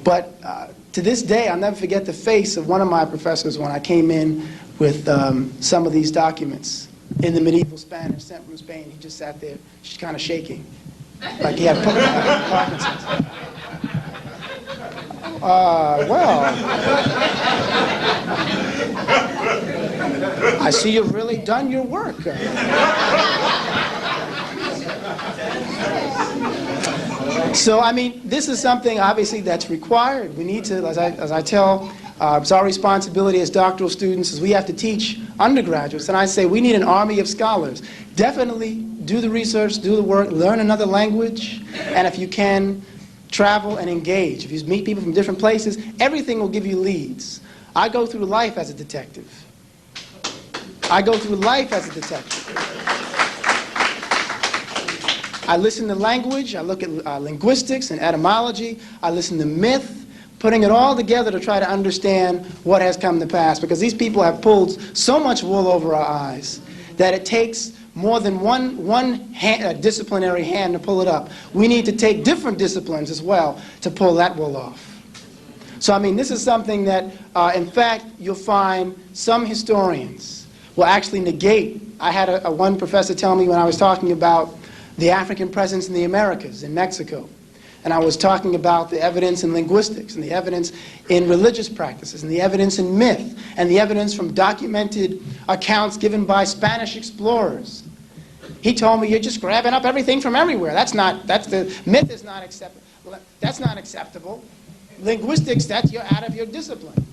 But to this day, I'll never forget the face of one of my professors when I came in with some of these documents in the medieval Spanish sent from Spain. He just sat there, just kind of shaking, like he had Parkinson's. I see you've really done your work. So, I mean, this is something, obviously, that's required. We need to, as I tell, it's our responsibility as doctoral students, is we have to teach undergraduates. And I say we need an army of scholars. Definitely do the research, do the work, learn another language, and if you can, travel and engage. If you meet people from different places, everything will give you leads. I go through life as a detective. I listen to language, I look at linguistics and etymology, I listen to myth, putting it all together to try to understand what has come to pass, because these people have pulled so much wool over our eyes that it takes more than one disciplinary hand to pull it up. We need to take different disciplines as well to pull that wool off. So, I mean, this is something that, in fact, you'll find some historians will actually negate. I had one professor tell me when I was talking about the African presence in the Americas, in Mexico, and I was talking about the evidence in linguistics, and the evidence in religious practices, and the evidence in myth, and the evidence from documented accounts given by Spanish explorers. He told me, you're just grabbing up everything from everywhere. The myth is not acceptable. Well, that's not acceptable. Linguistics, you're out of your discipline.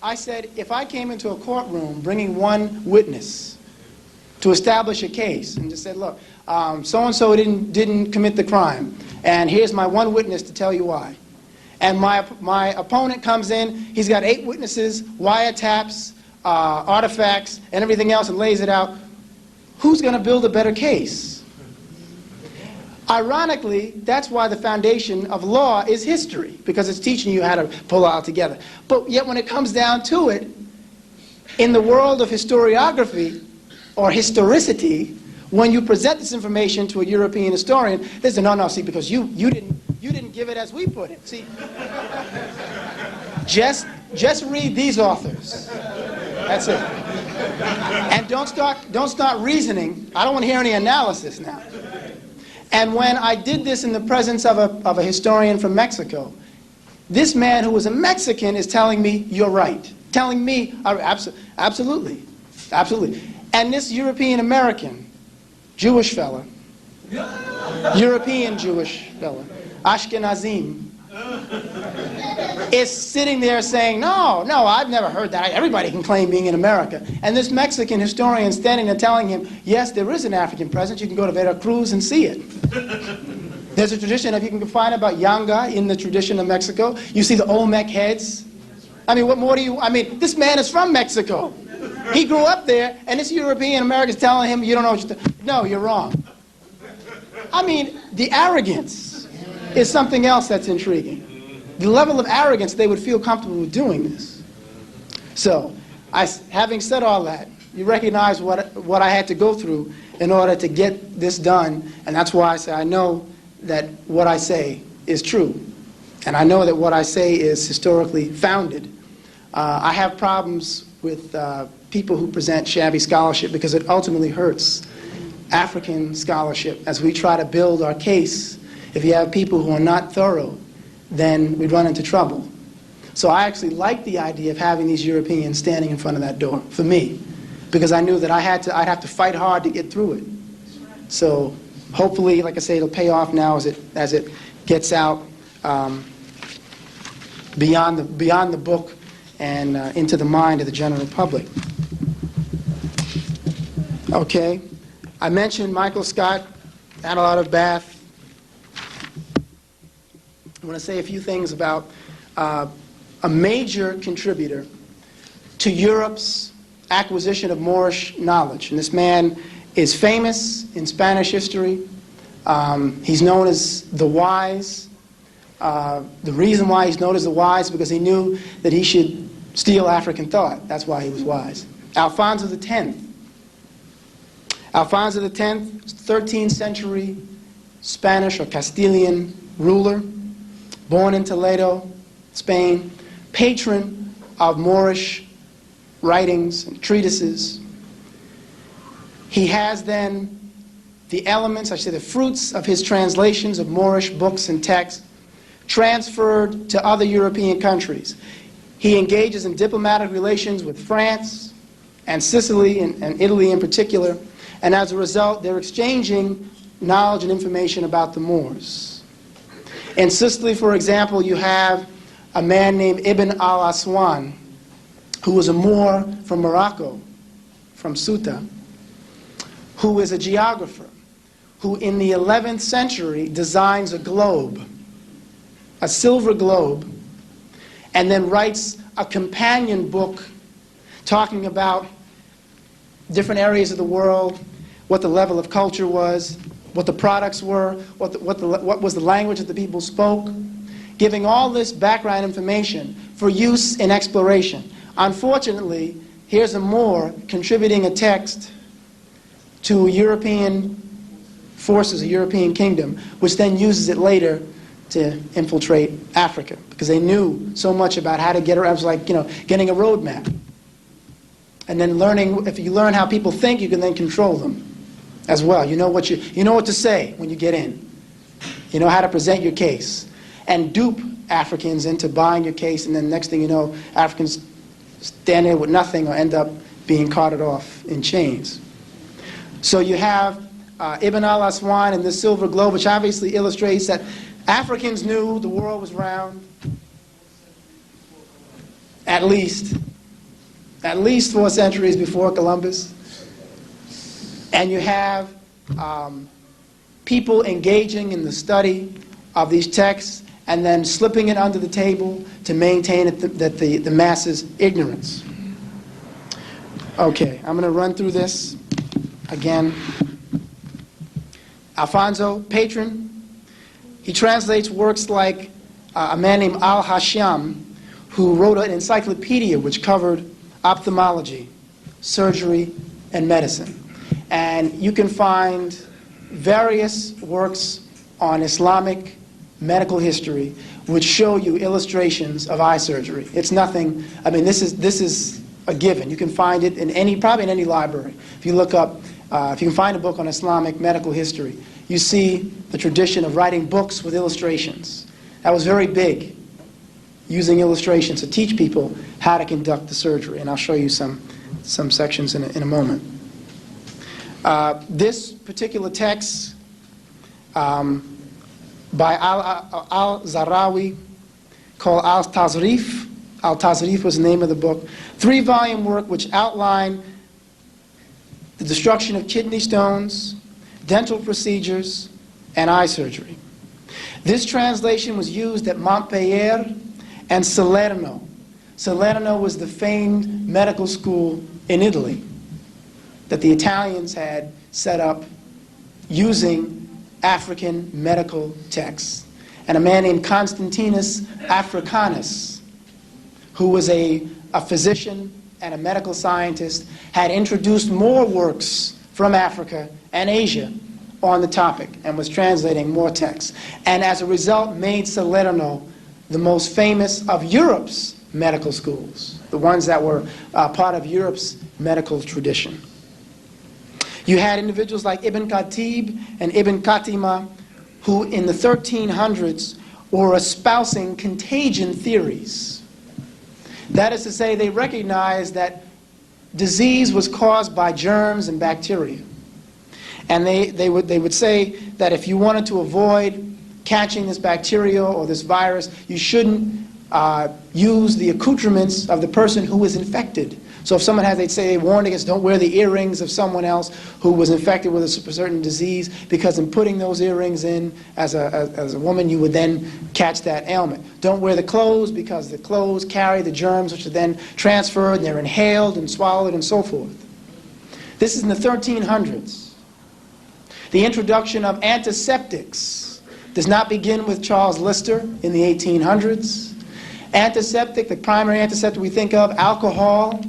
I said, if I came into a courtroom bringing one witness to establish a case and just said, look, so-and-so didn't commit the crime, and here's my one witness to tell you why. And my opponent comes in, he's got 8 witnesses, wiretaps, artifacts, and everything else, and lays it out. Who's going to build a better case? Ironically, that's why the foundation of law is history, because it's teaching you how to pull it all together. But yet when it comes down to it, in the world of historiography, or historicity, when you present this information to a European historian, they say, no, see, because you didn't give it as we put it. See, just read these authors. That's it. And don't start reasoning. I don't want to hear any analysis now. And when I did this in the presence of a historian from Mexico, this man who was a Mexican is telling me, you're right. Telling me, absolutely. And this European American, Jewish fella, European Jewish fella, Ashkenazim, is sitting there saying, no, I've never heard that. Everybody can claim being in America. And this Mexican historian standing there telling him, yes, there is an African presence. You can go to Veracruz and see it. There's a tradition, if you can find about Yanga in the tradition of Mexico. You see the Olmec heads. I mean, what more do you, this man is from Mexico. He grew up there, and this European American is telling him, you don't know what you're doing. No, you're wrong. The arrogance is something else that's intriguing. The level of arrogance they would feel comfortable with doing this. So, having said all that, you recognize what I had to go through in order to get this done, and that's why I say I know that what I say is true, and I know that what I say is historically founded. I have problems with people who present shabby scholarship because it ultimately hurts African scholarship as we try to build our case. If you have people who are not thorough, then we'd run into trouble. So I actually liked the idea of having these Europeans standing in front of that door, for me, because I knew that I'd have to fight hard to get through it. So hopefully, like I say, it'll pay off now as it gets out beyond the book and into the mind of the general public. Okay, I mentioned Michael Scott, Adelaide of Bath. I want to say a few things about a major contributor to Europe's acquisition of Moorish knowledge. And this man is famous in Spanish history. He's known as the Wise. The reason why he's known as the Wise is because he knew that he should steal African thought. That's why he was wise. Alfonso X. Alfonso X, 13th century Spanish or Castilian ruler, born in Toledo, Spain, patron of Moorish writings and treatises. He has then the elements, I should say the fruits of his translations of Moorish books and texts transferred to other European countries. He engages in diplomatic relations with France and Sicily and Italy in particular, and as a result, they're exchanging knowledge and information about the Moors. In Sicily, for example, you have a man named Ibn al-Aswan, who was a Moor from Morocco, from Ceuta, who is a geographer, who in the 11th century designs a globe, a silver globe, and then writes a companion book talking about different areas of the world, what the level of culture was, what the products were, what was the language that the people spoke, giving all this background information for use in exploration. Unfortunately, here's a Moor contributing a text to European forces, a European kingdom, which then uses it later to infiltrate Africa, because they knew so much about how to get around. It was like, getting a road map. And then learning, if you learn how people think, you can then control them as well. You know what to say when you get in. You know how to present your case. And dupe Africans into buying your case, and then next thing you know, Africans stand there with nothing or end up being carted off in chains. So you have Ibn al-Aswan and this silver globe, which obviously illustrates that Africans knew the world was round, at least 4 centuries before Columbus. And you have people engaging in the study of these texts and then slipping it under the table to maintain the masses' ignorance. Okay, I'm going to run through this again. Alfonso, patron, he translates works like a man named Al-Hasham, who wrote an encyclopedia which covered ophthalmology, surgery, and medicine. And you can find various works on Islamic medical history which show you illustrations of eye surgery. It's nothing, I mean, this is a given. You can find it in probably in any library. If you look up, if you can find a book on Islamic medical history, you see the tradition of writing books with illustrations. That was very big, using illustrations to teach people how to conduct the surgery. And I'll show you some sections in a moment. This particular text by Al-Zahrawi, called Al-Tazrif. Al-Tazrif was the name of the book. 3-volume work which outlined the destruction of kidney stones, dental procedures, and eye surgery. This translation was used at Montpellier and Salerno. Salerno was the famed medical school in Italy that the Italians had set up using African medical texts. And a man named Constantinus Africanus, who was a physician and a medical scientist, had introduced more works from Africa and Asia on the topic and was translating more texts. And as a result, made Salerno the most famous of Europe's medical schools, the ones that were part of Europe's medical tradition. You had individuals like Ibn Khatib and Ibn Khatima, who in the 1300s were espousing contagion theories. That is to say, they recognized that disease was caused by germs and bacteria. And they would say that if you wanted to avoid catching this bacteria or this virus, you shouldn't use the accoutrements of the person who was infected. So if someone they'd say they warned against don't wear the earrings of someone else who was infected with a certain disease, because in putting those earrings in as a woman, you would then catch that ailment. Don't wear the clothes because the clothes carry the germs which are then transferred and they're inhaled and swallowed and so forth. This is in the 1300s. The introduction of antiseptics does not begin with Charles Lister in the 1800s. Antiseptic, the primary antiseptic we think of, alcohol,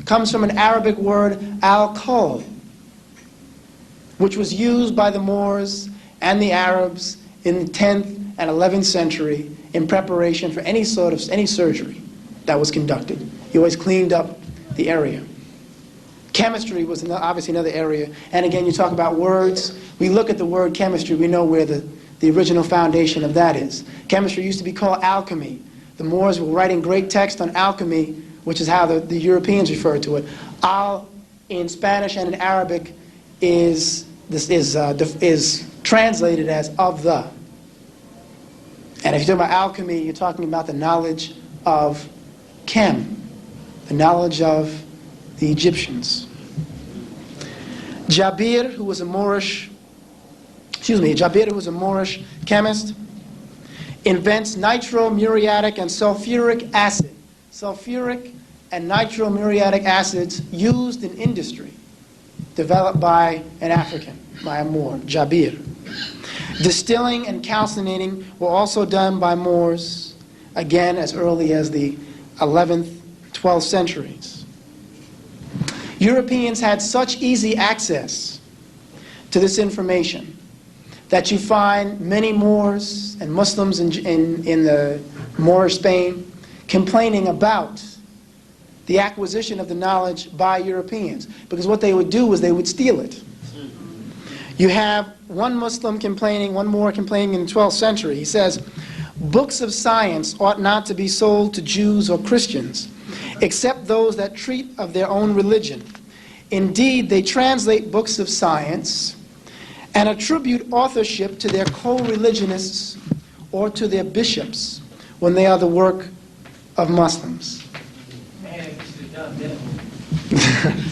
comes from an Arabic word, alcohol, which was used by the Moors and the Arabs in the 10th and 11th century in preparation for any surgery that was conducted. You always cleaned up the area. Chemistry was obviously another area. And again, you talk about words. We look at the word chemistry, we know where the original foundation of that is. Chemistry used to be called alchemy. The Moors were writing great text on alchemy, which is how the Europeans refer to it. Al in Spanish and in Arabic is translated as of the. And if you talk about alchemy, you're talking about the knowledge of chem, the knowledge of the Egyptians. Jabir, who was a Moorish chemist, invents nitromuriatic and sulfuric acid. Sulfuric and nitromuriatic acids used in industry, developed by an African, by a Moor, Jabir. Distilling and calcinating were also done by Moors, again as early as the 11th, 12th centuries. Europeans had such easy access to this information that you find many Moors and Muslims in the Moorish Spain complaining about the acquisition of the knowledge by Europeans. Because what they would do is they would steal it. You have one Moor complaining in the 12th century. He says, books of science ought not to be sold to Jews or Christians, except those that treat of their own religion. Indeed, they translate books of science and attribute authorship to their co-religionists or to their bishops when they are the work of Muslims. Man, you should have done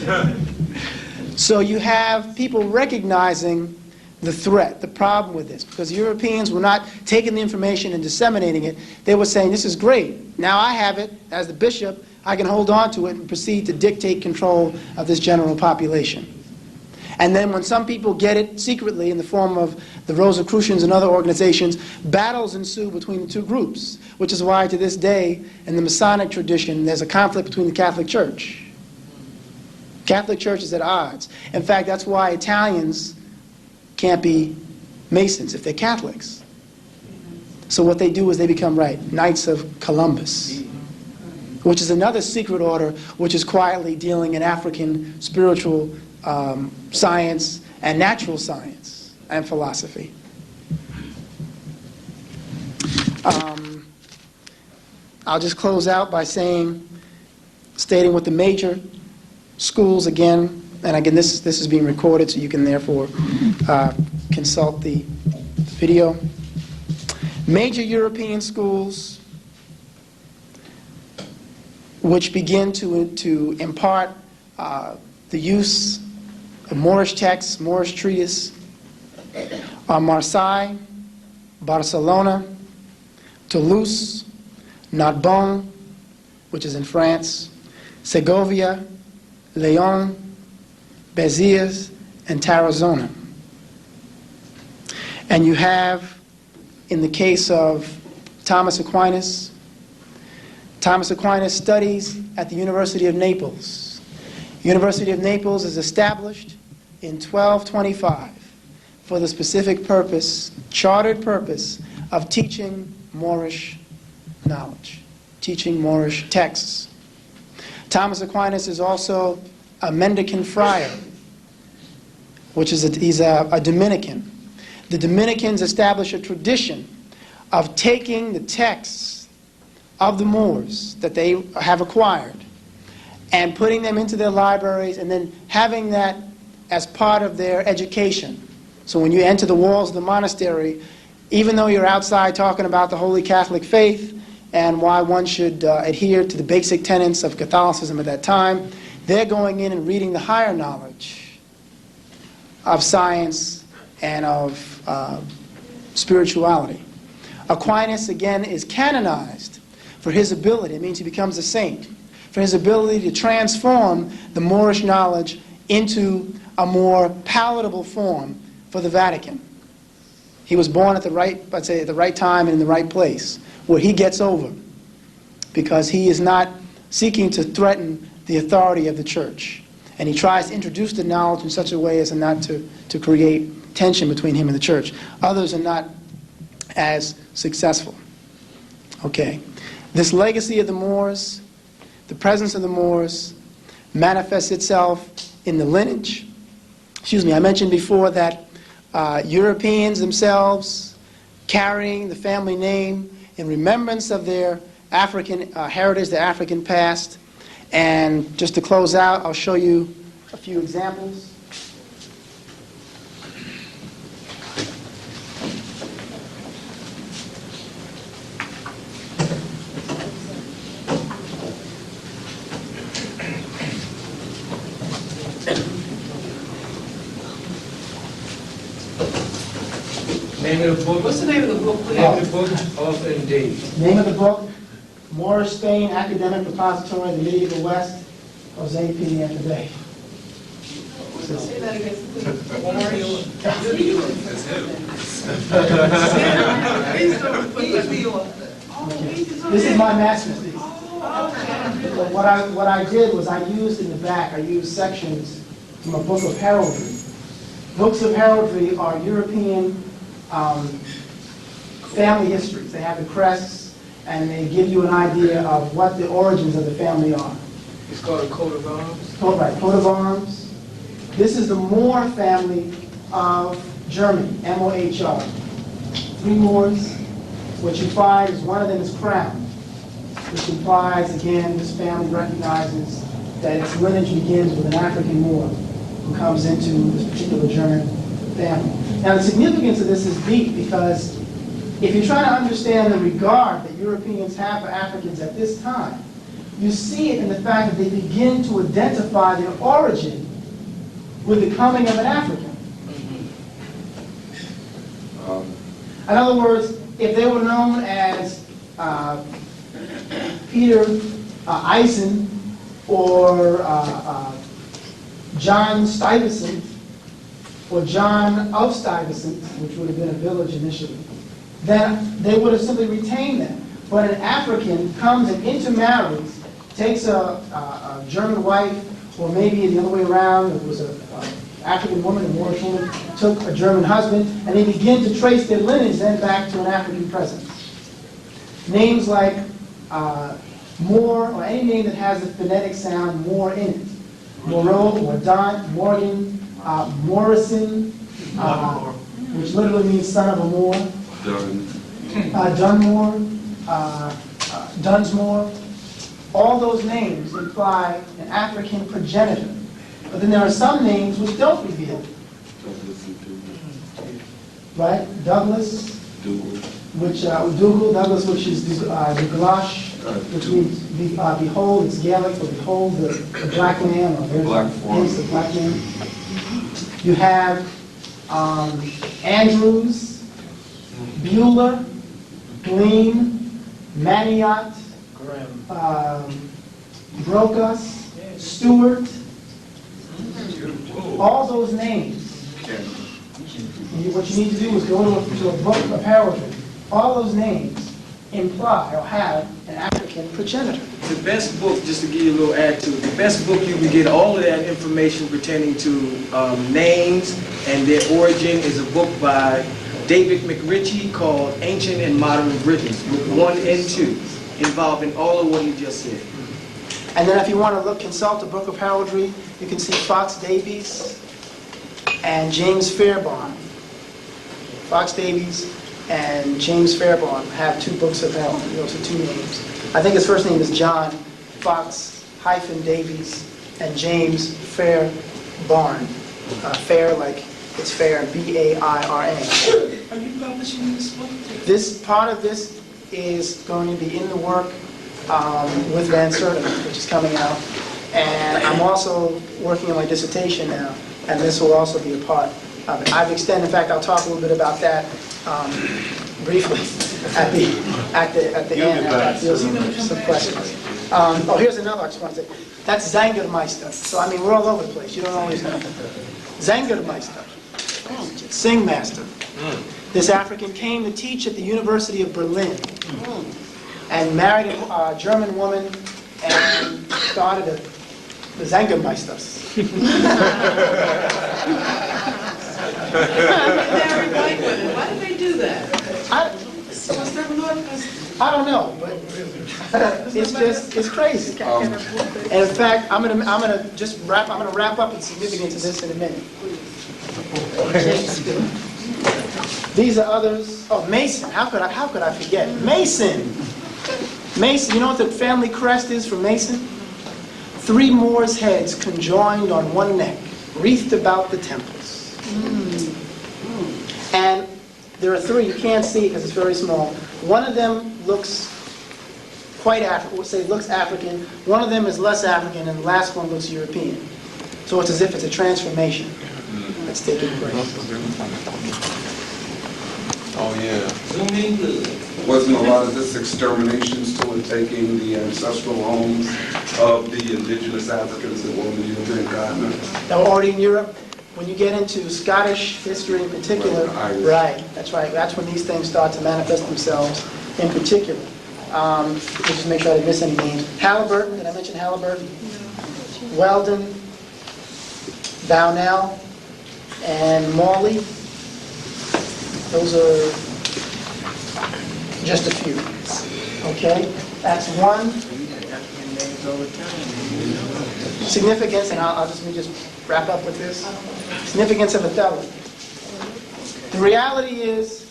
that. So you have people recognizing the threat, the problem with this, because Europeans were not taking the information and disseminating it. They were saying, this is great. Now I have it as the bishop. I can hold on to it and proceed to dictate control of this general population. And then when some people get it secretly in the form of the Rosicrucians and other organizations, battles ensue between the two groups, which is why to this day in the Masonic tradition there's a conflict between the Catholic Church. Catholic Church is at odds. In fact, that's why Italians can't be Masons if they're Catholics. So what they do is they become, Knights of Columbus, which is another secret order which is quietly dealing in African spiritual science and natural science and philosophy. I'll just close out by stating what the major schools again, and again this is being recorded so you can therefore consult the video. Major European schools which begin to impart the use of Moorish texts, Moorish treatises, are Marseille, Barcelona, Toulouse, Narbonne, which is in France, Segovia, Leon, Béziers, and Tarazona. And you have, in the case of Thomas Aquinas studies at the University of Naples. University of Naples is established in 1225 for the specific purpose, chartered purpose, of teaching Moorish knowledge, teaching Moorish texts. Thomas Aquinas is also a mendicant friar, which is he's a Dominican. The Dominicans establish a tradition of taking the texts of the Moors that they have acquired and putting them into their libraries and then having that as part of their education. So when you enter the walls of the monastery, even though you're outside talking about the Holy Catholic faith and why one should adhere to the basic tenets of Catholicism at that time, they're going in and reading the higher knowledge of science and of spirituality. Aquinas, again, is canonized for his ability, it means he becomes a saint, for his ability to transform the Moorish knowledge into a more palatable form for the Vatican. He was born at the right time and in the right place, where he gets over, because he is not seeking to threaten the authority of the church. And he tries to introduce the knowledge in such a way as not to create tension between him and the church. Others are not as successful. Okay. This legacy of the Moors, the presence of the Moors, manifests itself in the lineage. I mentioned before that Europeans themselves carrying the family name in remembrance of their African heritage, their African past. And just to close out, I'll show you a few examples. Name of the book. What's the name of the book? Name of the book, author and date. Name of the book, Moorish Spain, Academic Repository of the Medieval West, Jose Pimienta Bey. Say that again. This is my masterpiece. But what I did was I used in the back, I used sections from a book of heraldry. Books of heraldry are European family histories. They have the crests, and they give you an idea of what the origins of the family are. It's called a coat of arms. Coat of arms. This is the Moor family of Germany, M-O-H-R. 3 Moors. What you find is one of them is crowned, which implies, again, this family recognizes that its lineage begins with an African Moor who comes into this particular German family. Now, the significance of this is deep because if you try to understand the regard that Europeans have for Africans at this time, you see it in the fact that they begin to identify their origin with the coming of an African. In other words, if they were known as Peter Eisen or John Stuyvesant or John of Stuyvesant, which would have been a village initially, then they would have simply retained them. But an African comes and intermarries, takes a German wife, or maybe the other way around, it was an African woman, a Moorish woman, took a German husband, and they begin to trace their lineage then back to an African presence. Names like Moore, or any name that has the phonetic sound Moore in it. Moreau, Mordaunt, Morgan, Morrison, which literally means son of a Moor. Dunmore, Dunsmore. All those names imply an African progenitor. But then there are some names which don't reveal it. Right? Douglas, which Douglas, which is Douglas, which means behold, it's Gaelic for behold the black man, or there's the black man. You have Andrews, Bueller, Gleam, Maniot, Brocas, Stewart. All those names. What you need to do is go to a book, a heraldry. All those names imply or have an African progenitor. The best book, just to give you a little add to it, the best book you can get all of that information pertaining to names and their origin is a book by David McRitchie called Ancient and Modern Britons, book 1 and 2, involving all of what he just said. And then if you want to consult the Book of Heraldry, you can see Fox Davies and James Fairbairn. Fox Davies and James Fairbairn have 2 books of heraldry. Those are 2 names. I think his first name is John Fox Davies and James Fairbairn. Fair like it's fair, B-A-I-R-N. Are you publishing this book? This part of this is going to be in the work with Van Sertima, which is coming out. And I'm also working on my dissertation now, and this will also be a part of it. I've extended, in fact, I'll talk a little bit about that briefly at the end, after I field some questions. Oh, here's another I just want to say. That's Zangermeister. So, I mean, we're all over the place. You don't always know. Zangermeister, sing master. This African came to teach at the University of Berlin and married a German woman and started the Zangermeisters. Married white women. Why did they do that? I don't know, but it's crazy. And in fact, I'm gonna wrap up the significance of this in a minute. These are others. Oh, Mason. How could I forget? Mason. Mason. You know what the family crest is for Mason? 3 Moors' heads conjoined on one neck, wreathed about the temples. And there are 3. You can't see it because it's very small. One of them looks quite African. We'll say looks African. One of them is less African, and the last one looks European. So it's as if it's a transformation that's taking place. Oh, yeah. Wasn't a lot of this extermination still taking the ancestral homes of the indigenous Africans that were on the European continent? That were already in Europe. When you get into Scottish history in particular, right, that's right. That's when these things start to manifest themselves in particular. Just make sure I didn't miss any names. Halliburton, did I mention Halliburton? Weldon, Downell, and Morley. Those are just a few. Okay, that's one. Significance, and let me just wrap up with this. Significance of Othello. The reality is,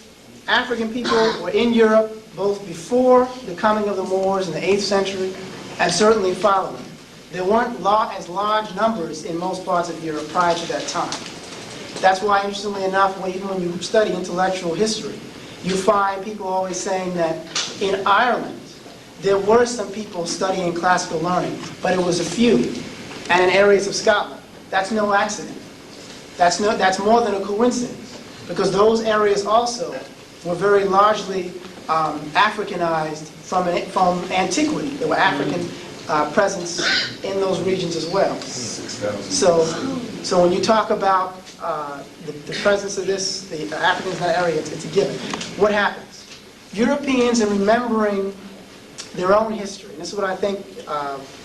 African people were in Europe both before the coming of the Moors in the 8th century and certainly following. There weren't as large numbers in most parts of Europe prior to that time. That's why, interestingly enough, even when you study intellectual history, you find people always saying that in Ireland, there were some people studying classical learning, but it was a few. And in areas of Scotland, that's no accident. That's more than a coincidence, because those areas also were very largely Africanized from antiquity. There were African presence in those regions as well. 6,000. So when you talk about the presence of the Africans in that area, it's a given. What happens? Europeans, in remembering their own history, and this is what I think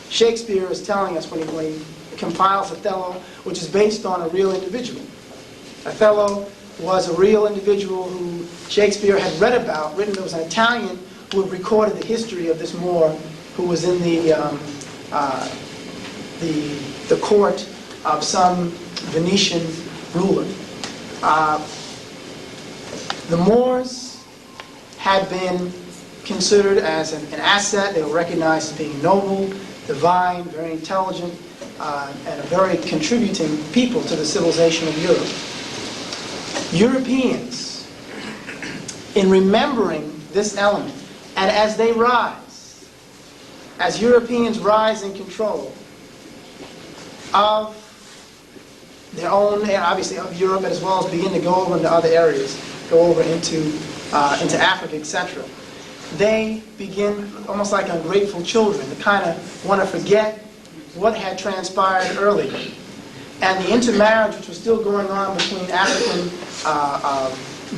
Shakespeare is telling us when he compiles Othello, which is based on a real individual. Othello was a real individual who Shakespeare had read about, there was an Italian who had recorded the history of this Moor who was in the court of some Venetian ruler. The Moors had been considered as an asset. They were recognized as being noble, divine, very intelligent, and a very contributing people to the civilization of Europe. Europeans, in remembering this element, and as they rise, as Europeans rise in control of their own, obviously of Europe, as well as begin to go over into other areas, go over into Africa, etc., they begin almost like ungrateful children to kind of want to forget what had transpired earlier. And the intermarriage which was still going on between African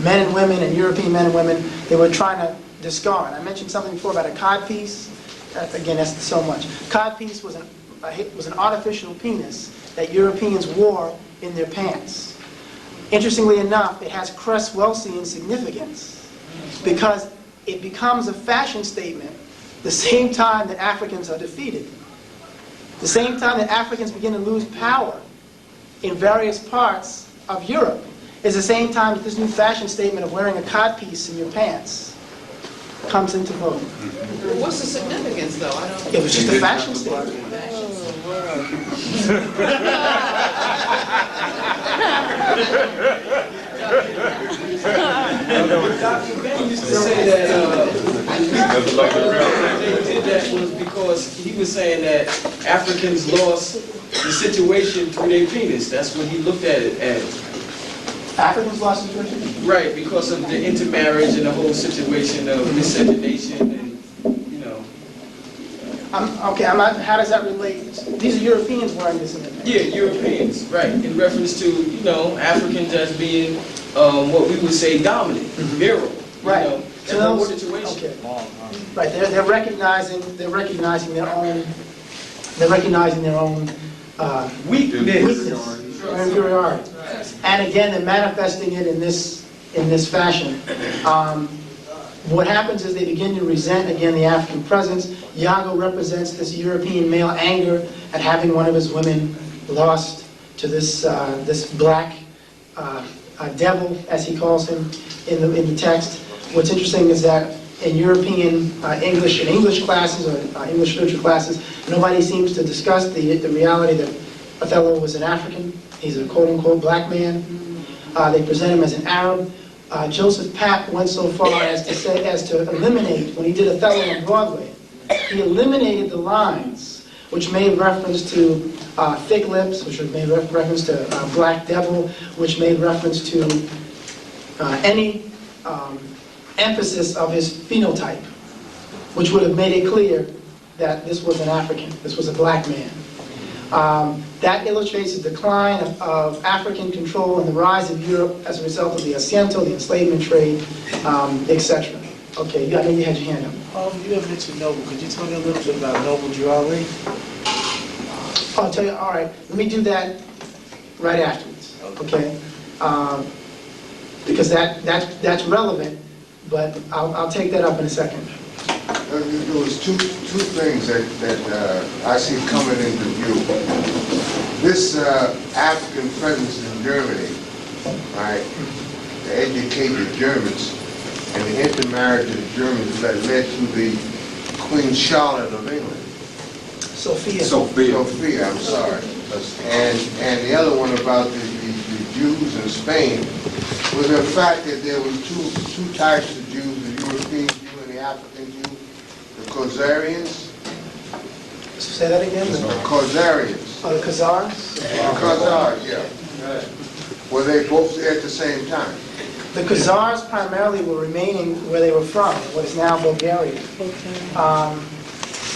men and women and European men and women, they were trying to discard. I mentioned something before about a codpiece. Again, that's so much. Codpiece was an artificial penis that Europeans wore in their pants. Interestingly enough, it has Cresswellsian significance because it becomes a fashion statement the same time that Africans are defeated. The same time that Africans begin to lose power in various parts of Europe is the same time that this new fashion statement of wearing a codpiece in your pants comes into vogue. What's the significance, though? I don't. It was just a fashion statement. Dr. Ben used to say that they did that was because he was saying that Africans lost the situation through their penis. That's what he looked at it as. Africans lost the situation? Right, because of the intermarriage and the whole situation of miscegenation and, you know. How does that relate? These are Europeans wearing this in their pants. Yeah, Europeans, right, in reference to, you know, Africans as being what we would say dominant, virile, Right. you know, So that whole those- situation. Okay. Right. They're recognizing their own Weakness. or inferiority. And again, they're manifesting it in this fashion. What happens is they begin to resent again the African presence. Iago represents this European male anger at having one of his women lost to this black devil, as he calls him in the text. What's interesting is that in European English classes or English literature classes, nobody seems to discuss the reality that Othello was an African. He's a quote-unquote black man. They present him as an Arab. Joseph Papp went so far as to eliminate, when he did Othello on Broadway, he eliminated the lines which made reference to thick lips, which made reference to black devil, which made reference to any emphasis of his phenotype, which would have made it clear that this was an African, this was a black man. That illustrates the decline of African control and the rise of Europe as a result of the asiento, the enslavement trade, etc. Okay, you had your hand up. You have mentioned Noble. Could you tell me a little bit about Noble Jewelry? I'll tell you, all right, let me do that right afterwards, okay? Because that's relevant, but I'll take that up in a second. There was two things that I see coming into view. This African presence in Germany, right, to educate the Germans, and the intermarriage of the Germans that led to the Queen Charlotte of England. Sophia, I'm sorry. And the other one about the Jews in Spain was the fact that there was two types of Jews, the European Jew and the African Jew, the Khazarians. Say that again? The Khazarians. Oh, the Khazars? The Khazars, yeah. Were they both there at the same time? The Khazars primarily were remaining where they were from, what is now Bulgaria.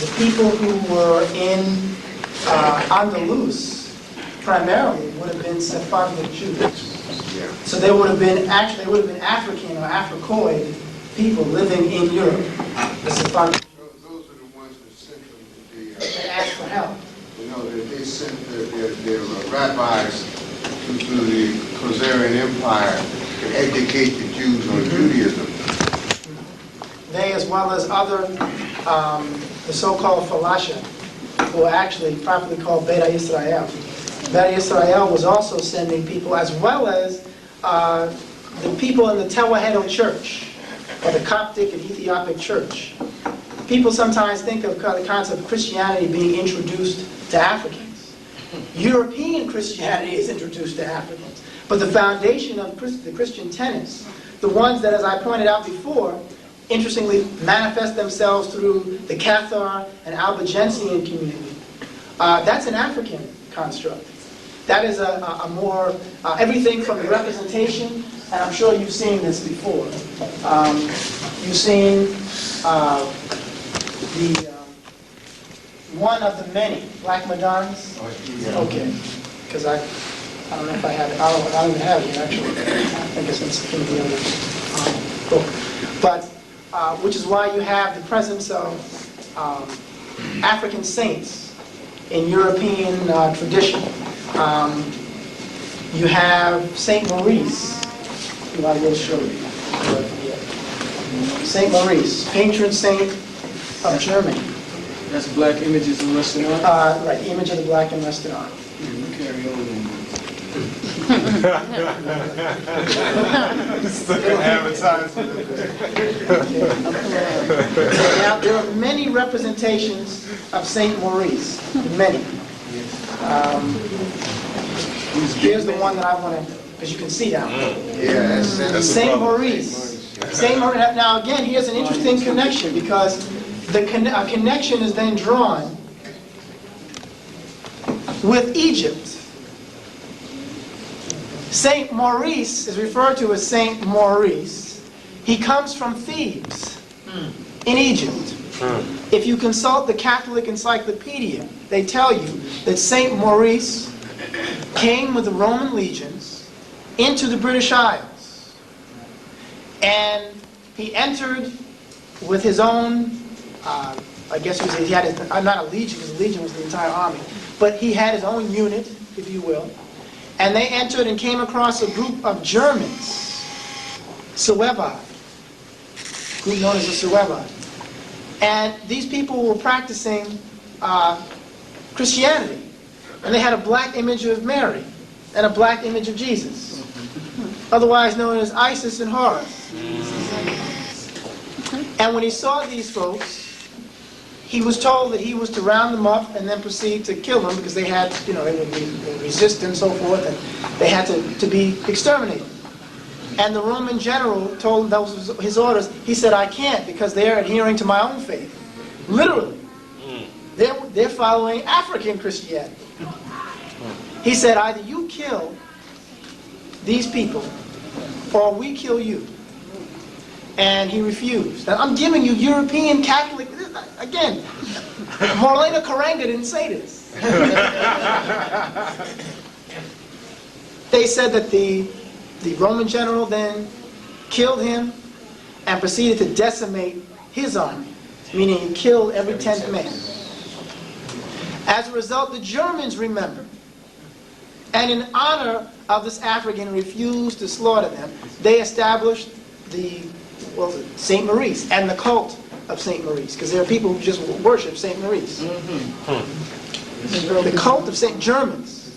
The people who were in Andalus primarily would have been Sephardic Jews. Yeah. So they would have been African or Africoid people living in Europe. The Sephardic. Those are the ones that sent them to the, They asked for help. you know, they sent their rabbis to the Khazarian Empire to educate the Jews on Judaism. They, as well as other, the so-called Falasha, who are actually properly called Beta Israel. Beta Israel was also sending people, as well as the people in the Tewahedo church, or the Coptic and Ethiopic church. People sometimes think of the concept of Christianity being introduced to Africans. European Christianity is introduced to Africans. But the foundation of the Christian tenets, the ones that, as I pointed out before, interestingly manifest themselves through the Cathar and Albigensian community, that's an African construct. That is a more, everything from the representation, and I'm sure you've seen this before. You've seen the one of the many Black Madonnas. Okay, because I don't know if I have it. I don't even have it actually. I think it's in the other book. But which is why you have the presence of African saints in European tradition. You have Saint Maurice, who I will show you. Saint Maurice, patron saint of Germany. That's Black Images in Western Art? Right, the image of the Black in Western Art. Carry on. Now, there are many representations of Saint Maurice, many. Here's the one that I want to, because you can see down there. Yeah, that's Saint Maurice. Saint Maurice. Now again, here's an interesting connection, because a connection is then drawn with Egypt. Saint Maurice is referred to as Saint Maurice. He comes from Thebes in Egypt. If you consult the Catholic Encyclopedia, they tell you that Saint Maurice came with the Roman legions into the British Isles. And he entered with his own, I guess he had his, not a legion, because a legion was the entire army, but he had his own unit, if you will. And they entered and came across a group of Germans, Suevi, group known as the Suevi. And these people were practicing Christianity. And they had a black image of Mary and a black image of Jesus, otherwise known as Isis and Horus. And when he saw these folks, he was told that he was to round them up and then proceed to kill them, because they had, they would resist and so forth, and they had to be exterminated. And the Roman general told him that was his orders. He said, I can't, because they're adhering to my own faith. Literally. They're following African Christianity. He said, either you kill these people, or we kill you. And he refused. Now, I'm giving you European Catholic, again, Marlena Karenga didn't say this. They said that the Roman general then killed him and proceeded to decimate his army, meaning he killed every 10th man. As a result, the Germans remembered. And in honor of this African who refused to slaughter them, they established Saint Maurice and the cult of Saint Maurice, because there are people who just worship Saint Maurice. The cult of Saint Germans.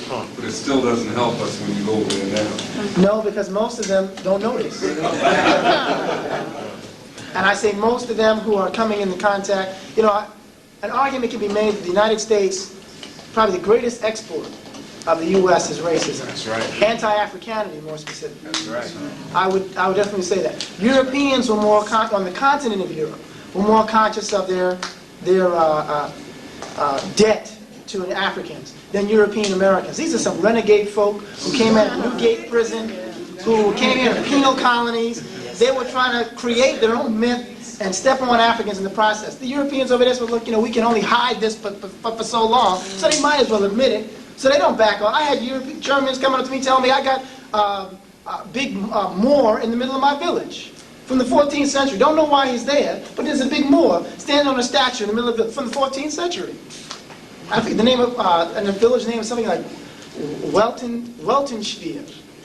But it still doesn't help us when you go over there now. No, because most of them don't notice. And I say most of them who are coming into contact, an argument can be made that the United States, probably the greatest export of the U.S. is racism. That's right. Anti-Africanity, more specifically. That's right. I would definitely say that. Europeans were more, on the continent of Europe, were more conscious of their debt to the Africans than European Americans. These are some renegade folk who came out of Newgate Prison, who came in the penal colonies. They were trying to create their own myth and step on Africans in the process. The Europeans over there said, look, we can only hide this for so long, so they might as well admit it. So they don't back off. I had Germans coming up to me telling me I got a big Moor in the middle of my village from the 14th century. Don't know why he's there, but there's a big Moor standing on a statue in the middle of the village from the 14th century. I think the name of, and the village name is something like Weltenschwier.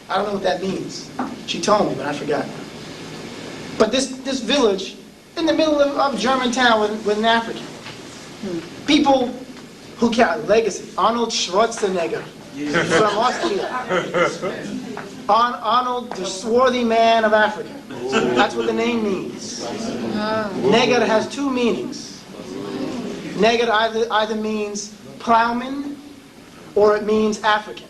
I don't know what that means. She told me, but I forgot. But this village in the middle of Germantown with an African. People who carry legacy. Arnold Schwarzenegger from Austria. Arnold, the swarthy man of Africa. That's what the name means. Neger has two meanings. Neger either means plowman or it means African.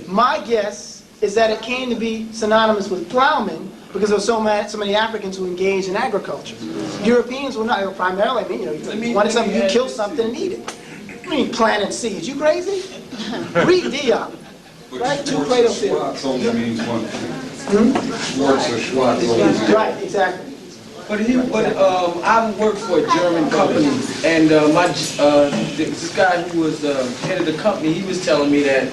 My guess is that it came to be synonymous with plowman because there were so many Africans who engaged in agriculture. Europeans were not, primarily, you wanted something, you kill something and eat it. I mean, planting seeds, you crazy? Read Diop. Right? Two Plato theory. Schwartz only means one thing. Schwartz or Schwartz only means Right, exactly. But I worked for a German company, and this guy who was head of the company, he was telling me that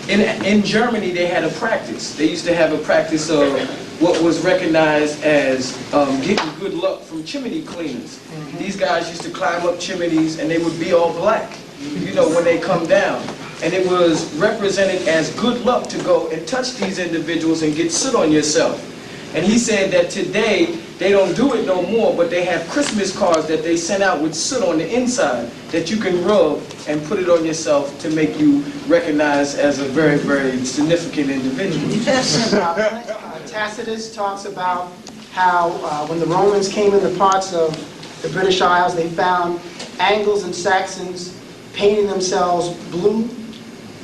in Germany they had a practice. They used to have a practice of what was recognized as getting good luck from chimney cleaners. These guys used to climb up chimneys and they would be all black, when they come down. And it was represented as good luck to go and touch these individuals and get soot on yourself. And he said that today, they don't do it no more, but they have Christmas cards that they send out with soot on the inside that you can rub and put it on yourself to make you recognized as a very, very significant individual. Tacitus talks about how when the Romans came into parts of the British Isles, they found Angles and Saxons painting themselves blue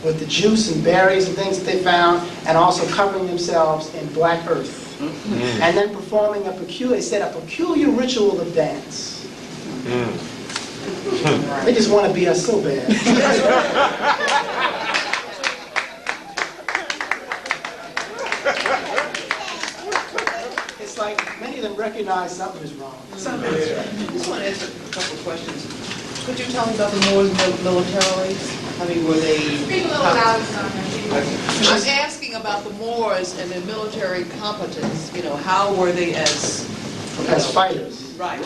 with the juice and berries and things that they found, and also covering themselves in black earth. And then performing a peculiar ritual of dance. They just want to beat us so bad. It's like many of them recognize something is wrong. I just want to ask a couple of questions. Could you tell me about the Moors militarily? I mean, were they... Speak a little louder, son. I'm asking about the Moors and their military competence. How were they as fighters. Right.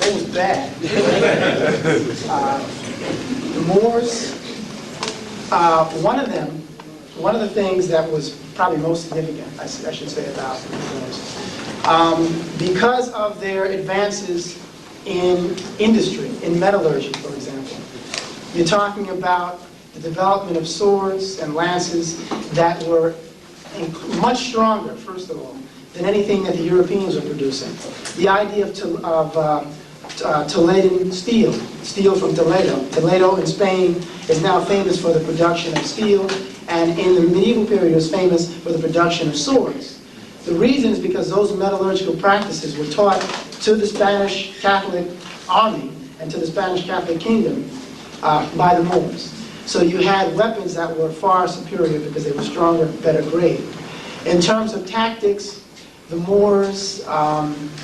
They was bad. The Moors, one of the things that was probably most significant, I should say, about the Moors, because of their advances in industry, in metallurgy, for example. You're talking about the development of swords and lances that were much stronger, first of all, than anything that the Europeans were producing. The idea of Toledan steel from Toledo. Toledo in Spain is now famous for the production of steel, and in the medieval period was famous for the production of swords. The reason is because those metallurgical practices were taught to the Spanish Catholic army and to the Spanish Catholic kingdom by the Moors. So you had weapons that were far superior because they were stronger, better grade. In terms of tactics, the Moors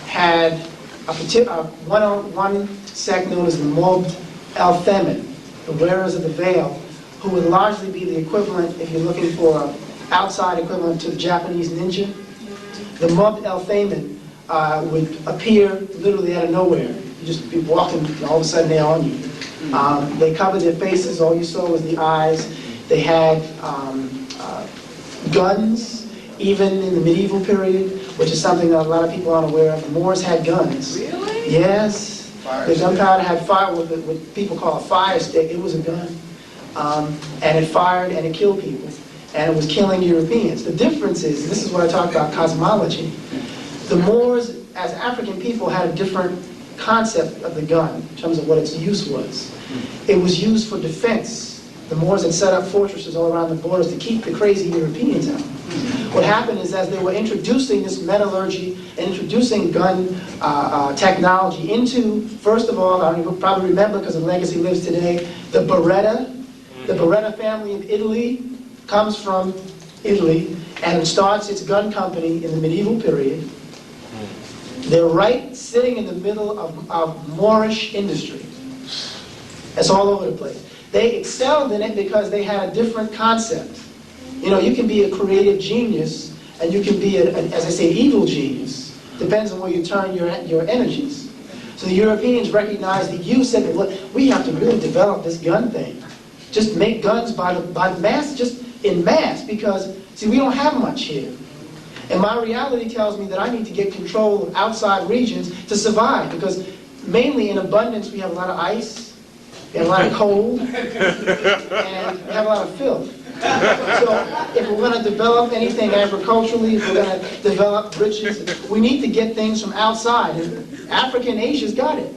had one sect known as the Mob el-Themin, the wearers of the veil, who would largely be the equivalent, if you're looking for an outside equivalent to the Japanese ninja. The Mob el-Themin would appear literally out of nowhere. You just be walking, and all of a sudden they're on you. They covered their faces, all you saw was the eyes. They had guns, even in the medieval period, which is something that a lot of people aren't aware of. The Moors had guns. Really? Yes. The gunpowder had fire, what people call a fire stick. It was a gun. And it fired and it killed people. And it was killing Europeans. The difference is, and this is what I talk about cosmology, the Moors, as African people, had a different concept of the gun in terms of what its use was. It was used for defense. The Moors had set up fortresses all around the borders to keep the crazy Europeans out. What happened is, as they were introducing this metallurgy and introducing gun technology into, first of all, you probably remember because the legacy lives today, the Beretta. The Beretta family of Italy comes from Italy and starts its gun company in the medieval period. They're right sitting in the middle of Moorish industry. It's all over the place. They excelled in it because they had a different concept. You know, you can be a creative genius, and you can be, as I say, evil genius. Depends on where you turn your energies. So the Europeans recognized that you said, well, we have to really develop this gun thing. Just make guns by mass, just in mass, because, see, we don't have much here. And my reality tells me that I need to get control of outside regions to survive, because mainly in abundance we have a lot of ice, we have a lot of cold, and we have a lot of filth. So if we're going to develop anything agriculturally, if we're going to develop riches, we need to get things from outside. And Africa and Asia's got it.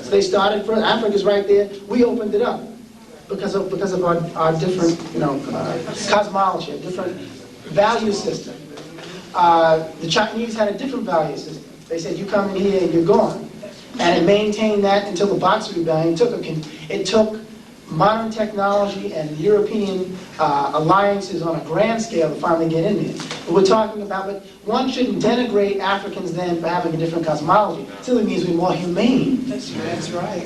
So they started first. Africa's right there. We opened it up because of our different, cosmology, a different value system. The Chinese had a different value system. They said, you come in here and you're gone. And it maintained that until the Boxer Rebellion. It took modern technology and European alliances on a grand scale to finally get in there. But we're talking about, but one shouldn't denigrate Africans then for having a different cosmology. It simply means we're more humane. That's right.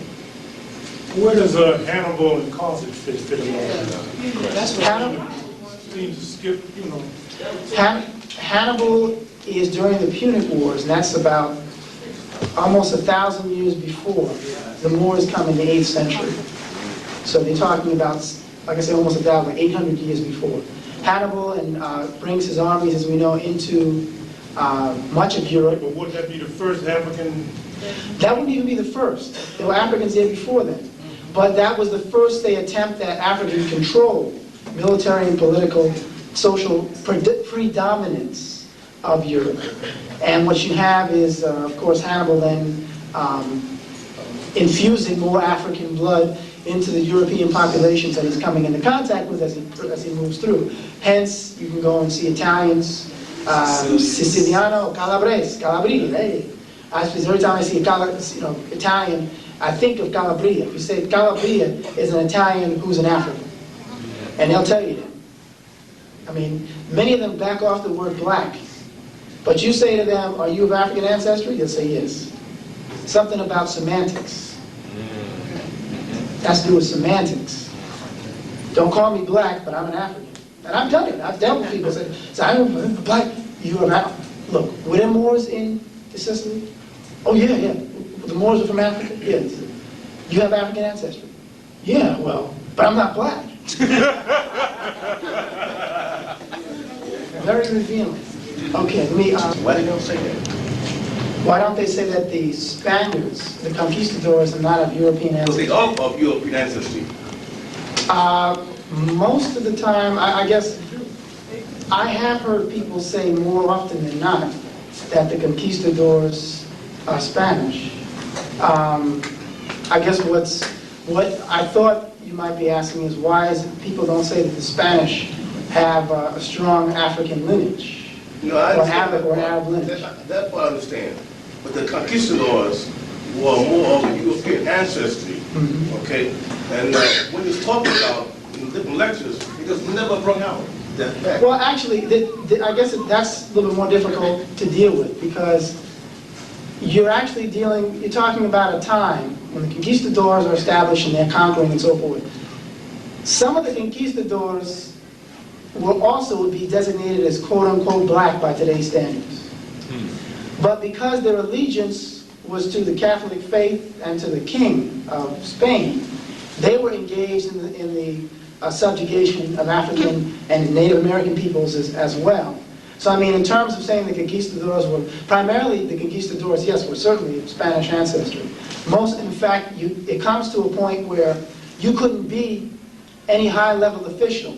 Where does Hannibal and Carthage fit along? That's what Hannibal, Seems to skip, Hannibal is during the Punic Wars, and that's about almost 1,000 years before. The Moors come in the 8th century. So they're talking about, like I said, almost 1,000, like 800 years before. Hannibal brings his armies, as we know, into much of Europe. But would that be the first African? That wouldn't even be the first. There were Africans there before then. But that was the first they attempt at African control, military and political, social predominance of Europe. And what you have is, of course, Hannibal then infusing more African blood into the European populations that he's coming into contact with as he moves through. Hence, you can go and see Italians, Siciliano, Calabrese, Calabria. Hey. Every time I see Italian, I think of Calabria. If you say Calabria is an Italian who's an African, and they'll tell you that. I mean, many of them back off the word black. But you say to them, are you of African ancestry? They'll say yes. Something about semantics. That's to do with semantics. Don't call me black, but I'm an African. And I've done it. I've dealt with people who say I'm black. You're an African. Look, were there Moors in Sicily? Oh, yeah. The Moors are from Africa? Yes. You have African ancestry? Yeah, well, but I'm not black. Very revealing. Okay, let me... Why they don't say that? Why don't they say that the Spaniards, the conquistadors, are not of European ancestry? They are of European ancestry. Most of the time, I guess, I have heard people say more often than not that the conquistadors are Spanish. I guess what I thought you might be asking is why is it people don't say that the Spanish have a strong African lineage? No, I or an Arab lineage. That's what I understand. But the conquistadors were more of a European ancestry, okay? And when he's talking about in different lectures, he just never brought out that fact. Well, actually, I guess that's a little bit more difficult to deal with because you're talking about a time when the conquistadors are established and they're conquering and so forth. Some of the conquistadors will also be designated as quote-unquote black by today's standards. But because their allegiance was to the Catholic faith and to the king of Spain, they were engaged in the subjugation of African and Native American peoples as well. So I mean, in terms of saying the conquistadors were, primarily the conquistadors, yes, were certainly of Spanish ancestry. In fact, it comes to a point where you couldn't be any high-level official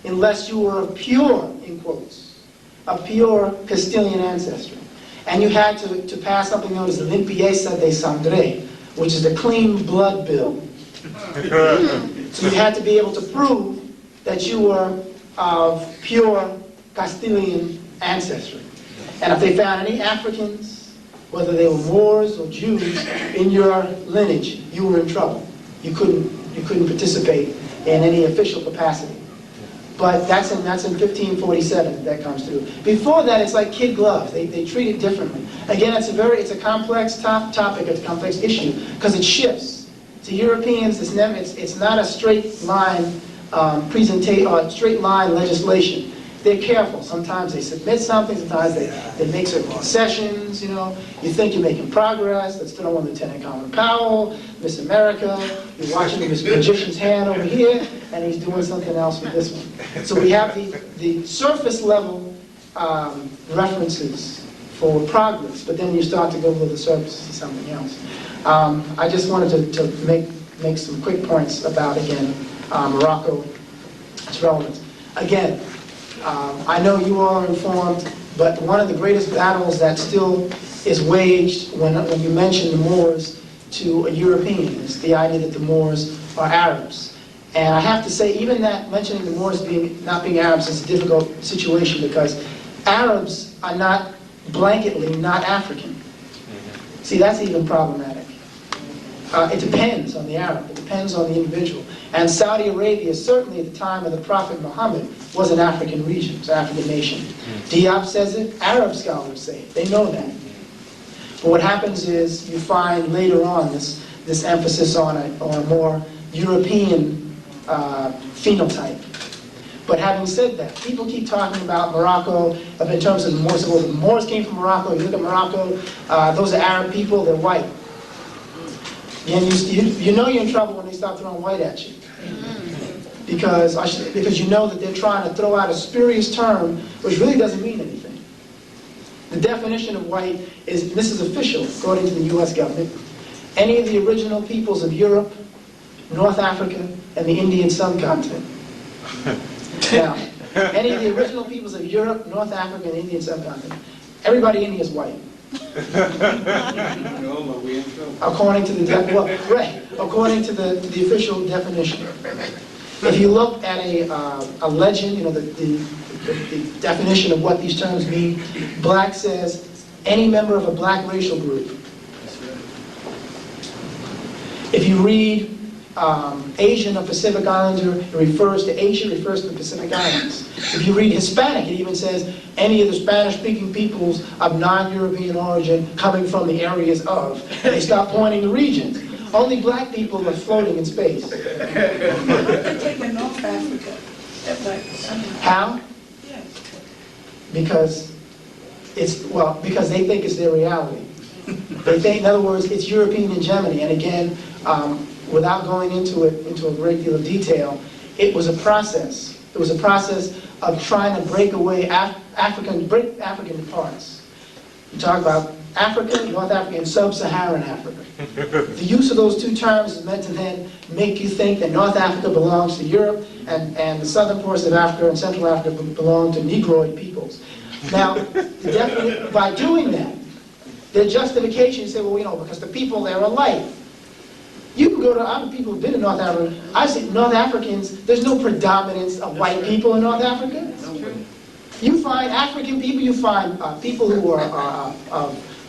unless you were of pure, in quotes, a pure Castilian ancestry. And you had to pass something known as the limpieza de sangre, which is the clean blood bill. So you had to be able to prove that you were of pure Castilian ancestry. And if they found any Africans, whether they were Moors or Jews, in your lineage, you were in trouble. You couldn't participate in any official capacity. But that's in 1547 that comes through. Before that, it's like kid gloves. They treat it differently. Again, it's a complex topic, it's a complex issue, because it shifts. To Europeans, it's not a straight line presentation or straight line legislation. They're careful. Sometimes they submit something, sometimes they make certain concessions, you know. You think you're making progress. Let's throw in Lieutenant Colin Powell, Miss America. You're watching this magician's hand over here, and he's doing something else with this one. So we have the surface level references for progress, but then you start to go below the surface to something else. I just wanted to make some quick points about, again, Morocco, its relevance. Again, I know you all are informed, but one of the greatest battles that still is waged when you mention the Moors to a European is the idea that the Moors are Arabs. And I have to say, even that mentioning the Moors not being Arabs is a difficult situation, because Arabs are not blanketly not African. See, that's even problematic. It depends on the Arab. It depends on the individual. And Saudi Arabia, certainly at the time of the Prophet Muhammad, was an African region, it was an African nation. Diop says it, Arab scholars say it. They know that. But what happens is you find later on this emphasis on a more European phenotype. But having said that, people keep talking about Morocco in terms of the Moors. Well, the Moors came from Morocco. You look at Morocco, those are Arab people, they're white. And you know you're in trouble when they start throwing white at you. Because you know that they're trying to throw out a spurious term which really doesn't mean anything. The definition of white is, this is official according to the U.S. government, any of the original peoples of Europe, North Africa, and the Indian subcontinent. Now, any of the original peoples of Europe, North Africa, and the Indian subcontinent, everybody in here is white. According to the official definition. If you look at a legend, you know, the definition of what these terms mean, black says any member of a black racial group. If you read Asian or Pacific Islander, it refers to Asia, refers to the Pacific Islands. If you read Hispanic, it even says any of the Spanish-speaking peoples of non-European origin coming from the areas of. And they stop pointing to regions. Only black people are floating in space. They're taking North Africa. How? Because they think it's their reality. They think, in other words, it's European hegemony. And again, without going into a great deal of detail, it was a process. It was a process of trying to break away African parts. You talk about Africa, North Africa, and Sub-Saharan Africa. The use of those two terms is meant to then make you think that North Africa belongs to Europe and the southern parts of Africa and Central Africa belong to Negroid peoples. Now, by doing that, their justification is say, well, you know, because the people there are light. You can go to other people who've been in North Africa. I see North Africans, there's no predominance of white people in North Africa. You find African people, you find people who are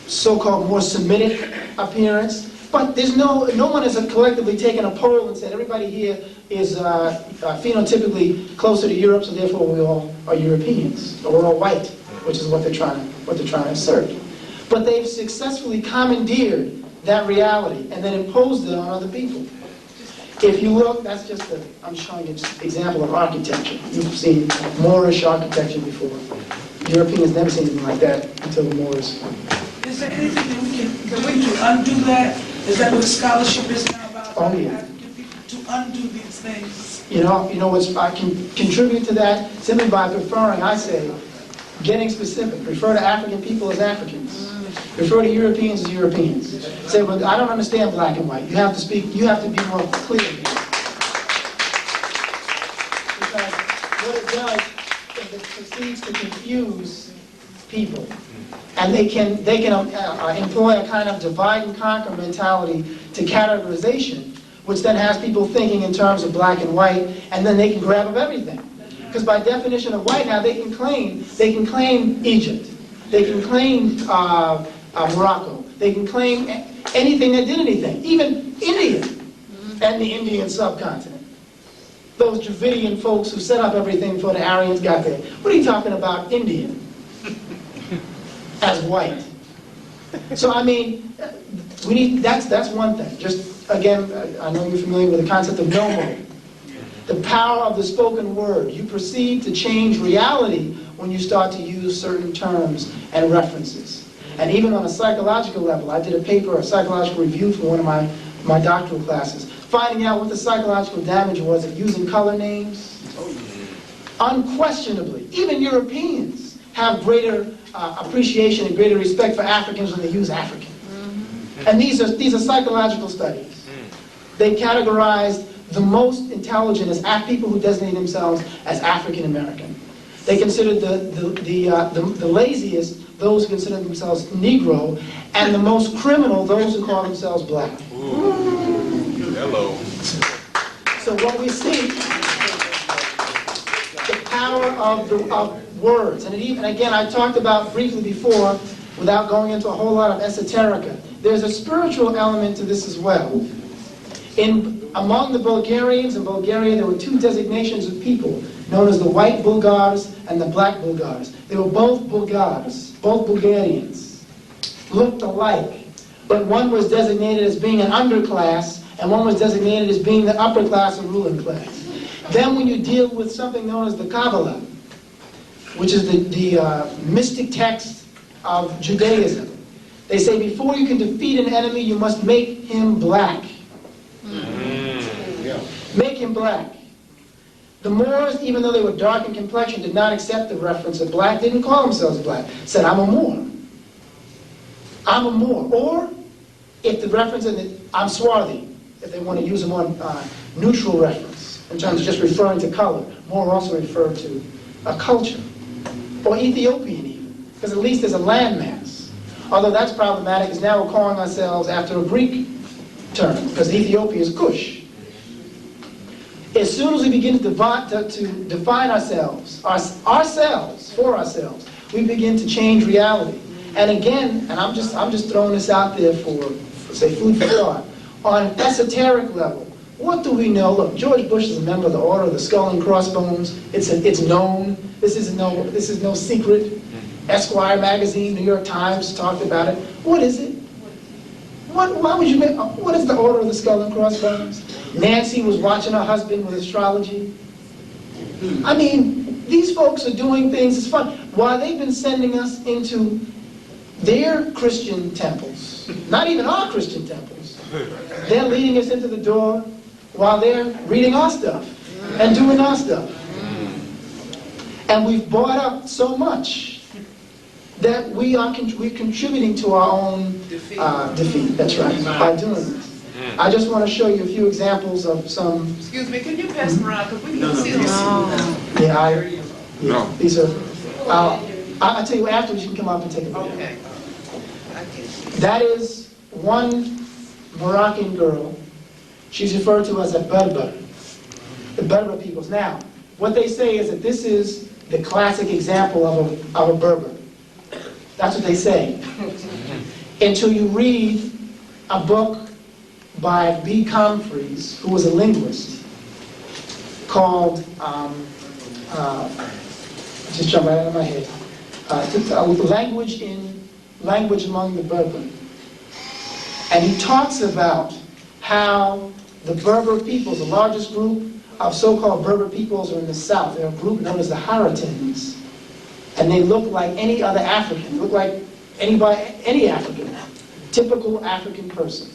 so-called more Semitic appearance, but there's no one has collectively taken a poll and said everybody here is phenotypically closer to Europe, so therefore we all are Europeans, or we're all white, which is what they're trying to assert. But they've successfully commandeered that reality and then imposed it on other people. If you look, that's just I'm showing you just an example of architecture. You've seen Moorish architecture before. Europeans never seen anything like that until the Moors. Is there anything that we can undo that? Is that what the scholarship is now about? Oh, yeah. To undo these things. You know what I can contribute to that simply by preferring, I say, getting specific. Refer to African people as Africans. Refer to Europeans as Europeans. Say, well, I don't understand black and white. You have to be more clear here. Because what it does is it proceeds to confuse people. And they can employ a kind of divide and conquer mentality to categorization which then has people thinking in terms of black and white, and then they can grab up everything. Because by definition of white now, they can claim Egypt, they can claim Morocco, they can claim anything that did anything, even India and the Indian subcontinent. Those Dravidian folks who set up everything before the Aryans got there. What are you talking about, Indian as white? So I mean, we need, that's one thing. Just again, I know you're familiar with the concept of nomo. The power of the spoken word. You proceed to change reality when you start to use certain terms and references. And even on a psychological level, I did a paper, a psychological review for one of my doctoral classes, finding out what the psychological damage was of using color names. Unquestionably, even Europeans have greater appreciation and greater respect for Africans when they use African. And these are psychological studies. They categorized the most intelligent as people who designate themselves as African American. They considered the laziest those who consider themselves Negro, and the most criminal those who call themselves black. Hello. So what we see, the power of words, and again I talked about briefly before, without going into a whole lot of esoterica. There's a spiritual element to this as well. Among the Bulgarians in Bulgaria, there were two designations of people, known as the white Bulgars and the black Bulgars. They were both Bulgars, both Bulgarians, looked alike, but one was designated as being an underclass, and one was designated as being the upper class or ruling class. Then when you deal with something known as the Kabbalah, which is the mystic text of Judaism, they say before you can defeat an enemy, you must make him black. Make him black. The Moors, even though they were dark in complexion, did not accept the reference of black, didn't call themselves black, said, I'm a Moor. I'm a Moor. Or, if the reference is, I'm swarthy, if they want to use a more neutral reference, in terms of just referring to color. Moor also referred to a culture. Or Ethiopian even, because at least there's a landmass. Although that's problematic, because now we're calling ourselves after a Greek term, because Ethiopia is Kush. As soon as we begin to define ourselves, for ourselves, we begin to change reality. And again, and I'm just throwing this out there for say, food for thought. On an esoteric level, what do we know? Look, George Bush is a member of the Order of the Skull and Crossbones. It's known. This is no secret. Esquire magazine, New York Times talked about it. What is it? Why would you make? What is the Order of the Skull and Crossbones? Nancy was watching her husband with astrology. I mean, these folks are doing things, it's fun. While they've been sending us into their Christian temples, not even our Christian temples, they're leading us into the door while they're reading our stuff and doing our stuff. And we've bought up so much that we're contributing to our own defeat. That's right, by doing this. I just want to show you a few examples of some... Excuse me, can you pass them around, because we can see them. Yeah, these are... I'll tell you afterwards, you can come up and take a video. Okay. That is one Moroccan girl. She's referred to as a Berber. The Berber peoples. Now, what they say is that this is the classic example of a Berber. That's what they say. Until you read a book by B. Comfries, who was a linguist, called, just jump right out of my head, Language Among the Berber. And he talks about how the Berber peoples, the largest group of so-called Berber peoples are in the south. They're a group known as the Haratins. And they look like any other African, look like any African, typical African person.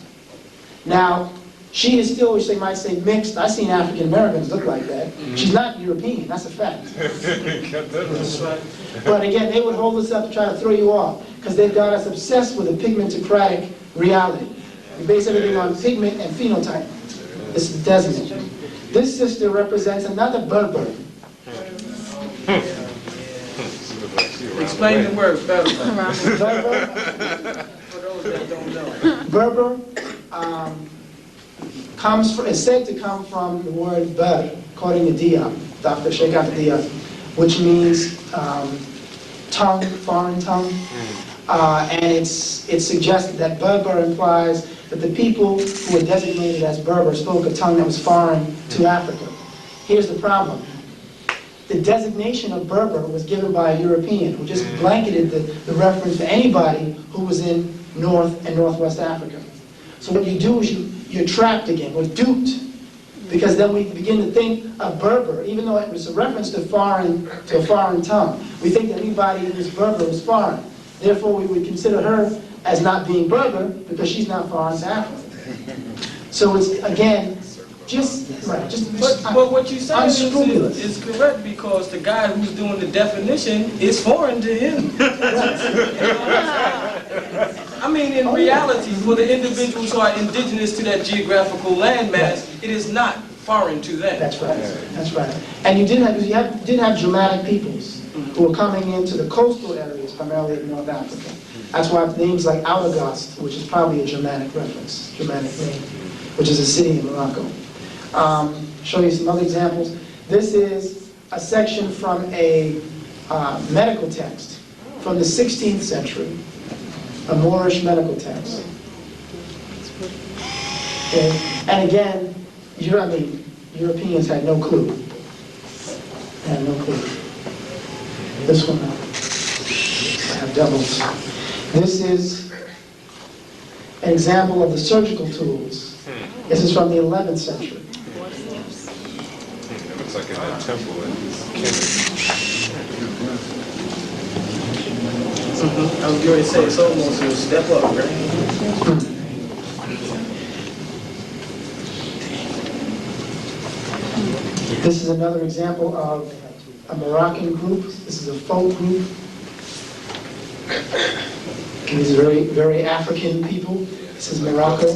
Now, she is still, which they might say, mixed. I've seen African Americans look like that. She's not European, that's a fact. But again, they would hold this up to try to throw you off, because they've got us obsessed with a pigmentocratic reality. We base everything on pigment and phenotype. This is designated. This sister represents another Berber. Explain the word Berber. Berber. For those that don't know. Berber is said to come from the word Ber, according to Diab, Dr. Sheikh Diab, which means tongue, foreign tongue. And it's suggested that Berber implies that the people who were designated as Berber spoke a tongue that was foreign to Africa. Here's the problem. The designation of Berber was given by a European who just blanketed the reference to anybody who was in North and Northwest Africa. So what you do is you're trapped again, we're duped, because then we begin to think of Berber, even though it was a reference to a foreign tongue. We think that anybody who is Berber is foreign. Therefore, we would consider her as not being Berber because she's not foreign to Africa. So it's, again, but what you say is correct, because the guy who's doing the definition is foreign to him. I mean, in reality, for the individuals who are indigenous to that geographical landmass, it is not foreign to them. That's right. That's right. And you did have Germanic peoples who were coming into the coastal areas, primarily in North Africa. That's why names like Alagast, which is probably a Germanic reference, Germanic name, which is a city in Morocco. Show you some other examples. This is a section from a medical text from the 16th century, a Moorish medical text. Okay. And again, Europeans had no clue. They had no clue. This one, I have doubles. This is an example of the surgical tools. This is from the 11th century. It looks like in that temple in Kemet. I was going to say, it's almost a step up, right? This is another example of a Moroccan group. This is a folk group. These are very, very African people. This is Morocco.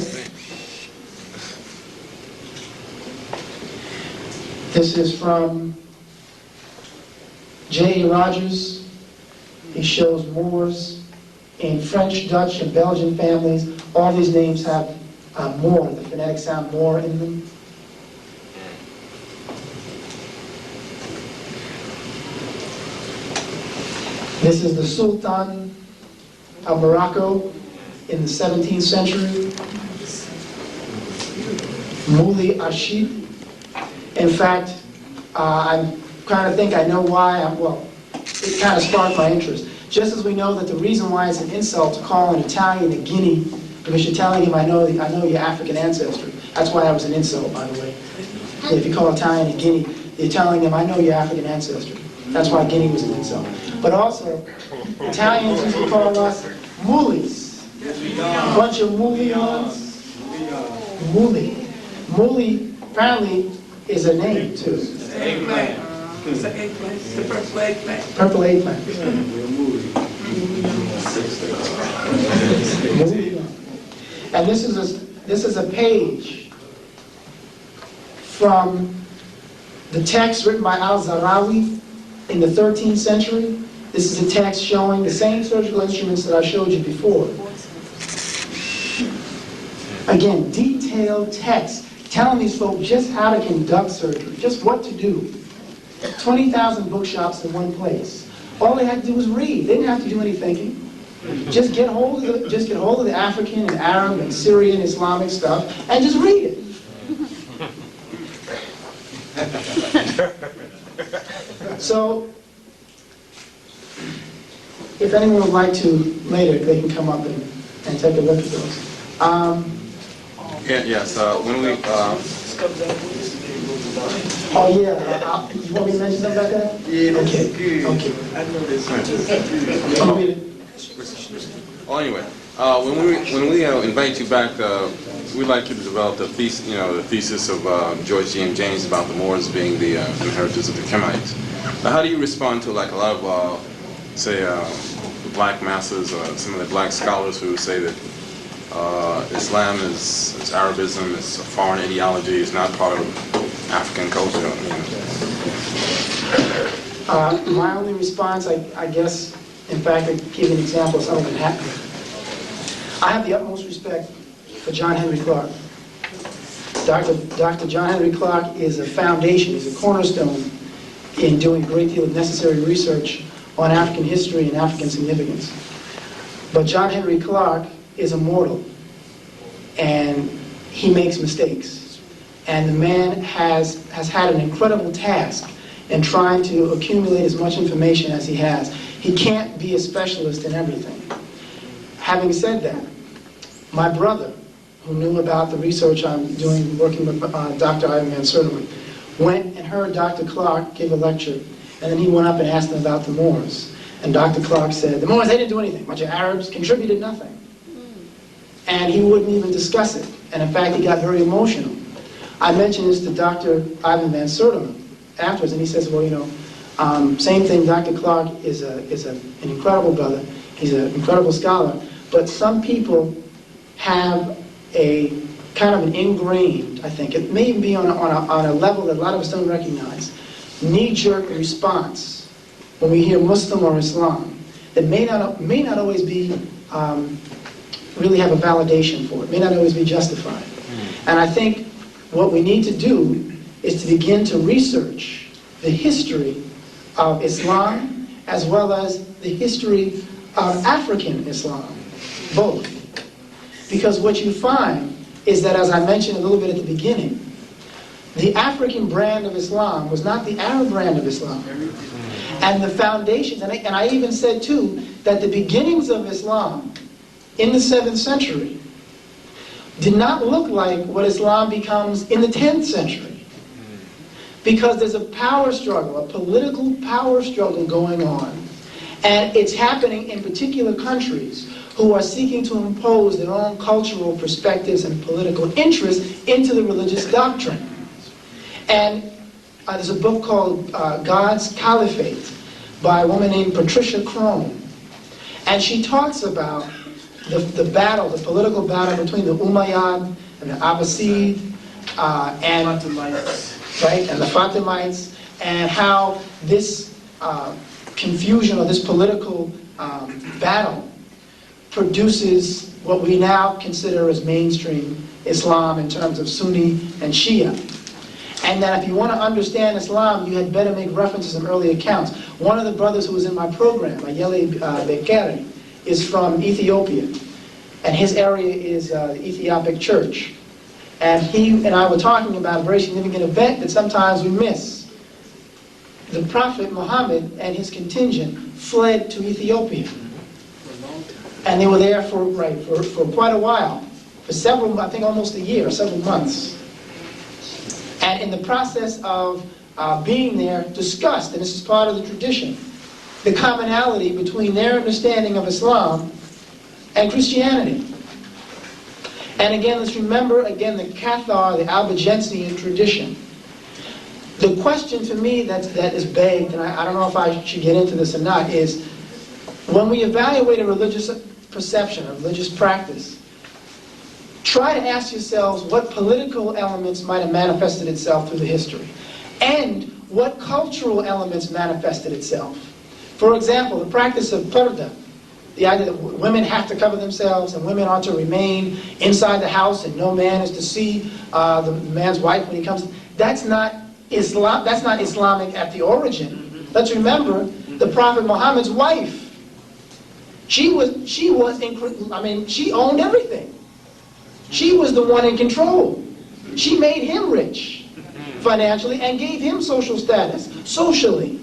This is from J.A. Rogers. He shows Moors in French, Dutch, and Belgian families. All these names have Moor, the phonetic sound Moor in them. This is the Sultan of Morocco in the 17th century. Mouli Ashid. In fact, I'm kind of think I know why. It kind of sparked my interest. Just as we know that the reason why it's an insult to call an Italian a guinea, because you're telling him, I know your African ancestry. That's why that was an insult, by the way. If you call Italian a guinea, you're telling him, I know your African ancestry. That's why guinea was an insult. But also, Italians used to call us moolies. A bunch of moolions. Mooli. Mooli, apparently, is a name, too. Eggplant. It's an eggplant. It's the purple eggplant. Purple eggplant. And this is a page from the text written by Al-Zarawi in the 13th century. This is a text showing the same surgical instruments that I showed you before. Again, detailed text telling these folks just how to conduct surgery, just what to do. 20,000 bookshops in one place. All they had to do was read. They didn't have to do any thinking. Just get hold of the African and Arab and Syrian Islamic stuff and just read it. So, if anyone would like to later, they can come up and take a look at those. Yes. When we. Oh yeah. You want me to mention something about that? Yeah, okay. Good. Okay. I know this. Anyway, when we invite you back, we'd like you to develop the thesis of George G. and James about the Moors being the inheritors of the Kemites. Now, how do you respond to like a lot of, say, black masses or some of the black scholars who say that Islam is Arabism, it's a foreign ideology, it's not part of African culture? My only response, I guess, in fact, I give an example of something that happened. I have the utmost respect for John Henry Clark. Dr. John Henry Clark is a foundation, is a cornerstone in doing a great deal of necessary research on African history and African significance. But John Henry Clark is immortal, and he makes mistakes. And the man has had an incredible task in trying to accumulate as much information as he has. He can't be a specialist in everything. Having said that, my brother, who knew about the research I'm doing, working with Dr. Ivan Van Sertima, went and heard Dr. Clark give a lecture, and then he went up and asked him about the Moors. And Dr. Clark said, the Moors, they didn't do anything. A bunch of Arabs contributed nothing. And he wouldn't even discuss it. And in fact, he got very emotional. I mentioned this to Dr. Ivan Van Sertima afterwards, and he says, well, you know, same thing, Dr. Clark is an incredible brother. He's an incredible scholar. But some people have a kind of an ingrained, I think, it may even be on a level that a lot of us don't recognize, knee-jerk response when we hear Muslim or Islam that may not always be, really have a validation for it, may not always be justified. And I think what we need to do is to begin to research the history of Islam as well as the history of African Islam, both. Because what you find is that, as I mentioned a little bit at the beginning, the African brand of Islam was not the Arab brand of Islam. And the foundations, and I even said too, that the beginnings of Islam in the 7th century did not look like what Islam becomes in the 10th century. Because there's a power struggle, a political power struggle going on. And it's happening in particular countries who are seeking to impose their own cultural perspectives and political interests into the religious doctrine. And there's a book called God's Caliphate by a woman named Patricia Crone. And she talks about the battle, the political battle between the Umayyad and the Abbasid and the Fatimites, and how this confusion or this political battle produces what we now consider as mainstream Islam in terms of Sunni and Shia. And that if you want to understand Islam, you had better make reference to some early accounts. One of the brothers who was in my program, Ayele Bekeri, is from Ethiopia. And his area is the Ethiopic Church. And he and I were talking about a very significant event that sometimes we miss. The Prophet Muhammad and his contingent fled to Ethiopia. And they were there for quite a while, for several, I think almost a year, several months. And in the process of being there, discussed, and this is part of the tradition, the commonality between their understanding of Islam and Christianity. And again, let's remember, again, the Cathar, the Albigensian tradition. The question to me that is begged, and I don't know if I should get into this or not, is when we evaluate a religious perception, a religious practice, try to ask yourselves what political elements might have manifested itself through the history, and what cultural elements manifested itself. For example, the practice of purdah, the idea that women have to cover themselves and women are to remain inside the house and no man is to see the man's wife when he comes. That's not Islam. That's not Islamic at the origin. Let's remember the Prophet Muhammad's wife. She owned everything. She was the one in control. She made him rich financially and gave him social status, socially.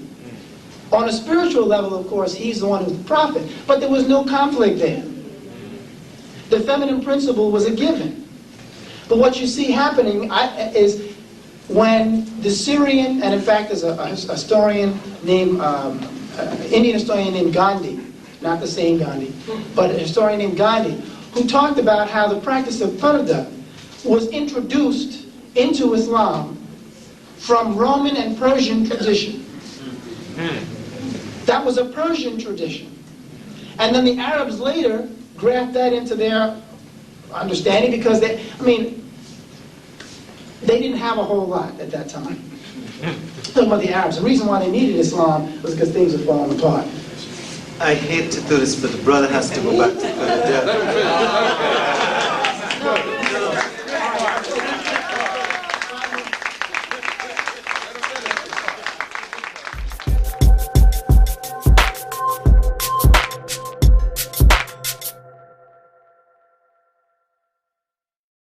On a spiritual level, of course, he's the one who's the prophet. But there was no conflict there. The feminine principle was a given. But what you see happening is when the Syrian, and in fact there's a historian named, Indian historian named Gandhi, not the same Gandhi, but a historian named Gandhi, who talked about how the practice of purdah was introduced into Islam from Roman and Persian tradition. That was a Persian tradition. And then the Arabs later grafted that into their understanding because they didn't have a whole lot at that time. Talking about the Arabs. The reason why they needed Islam was because things were falling apart. I hate to do this, but the brother has to go back to Philadelphia.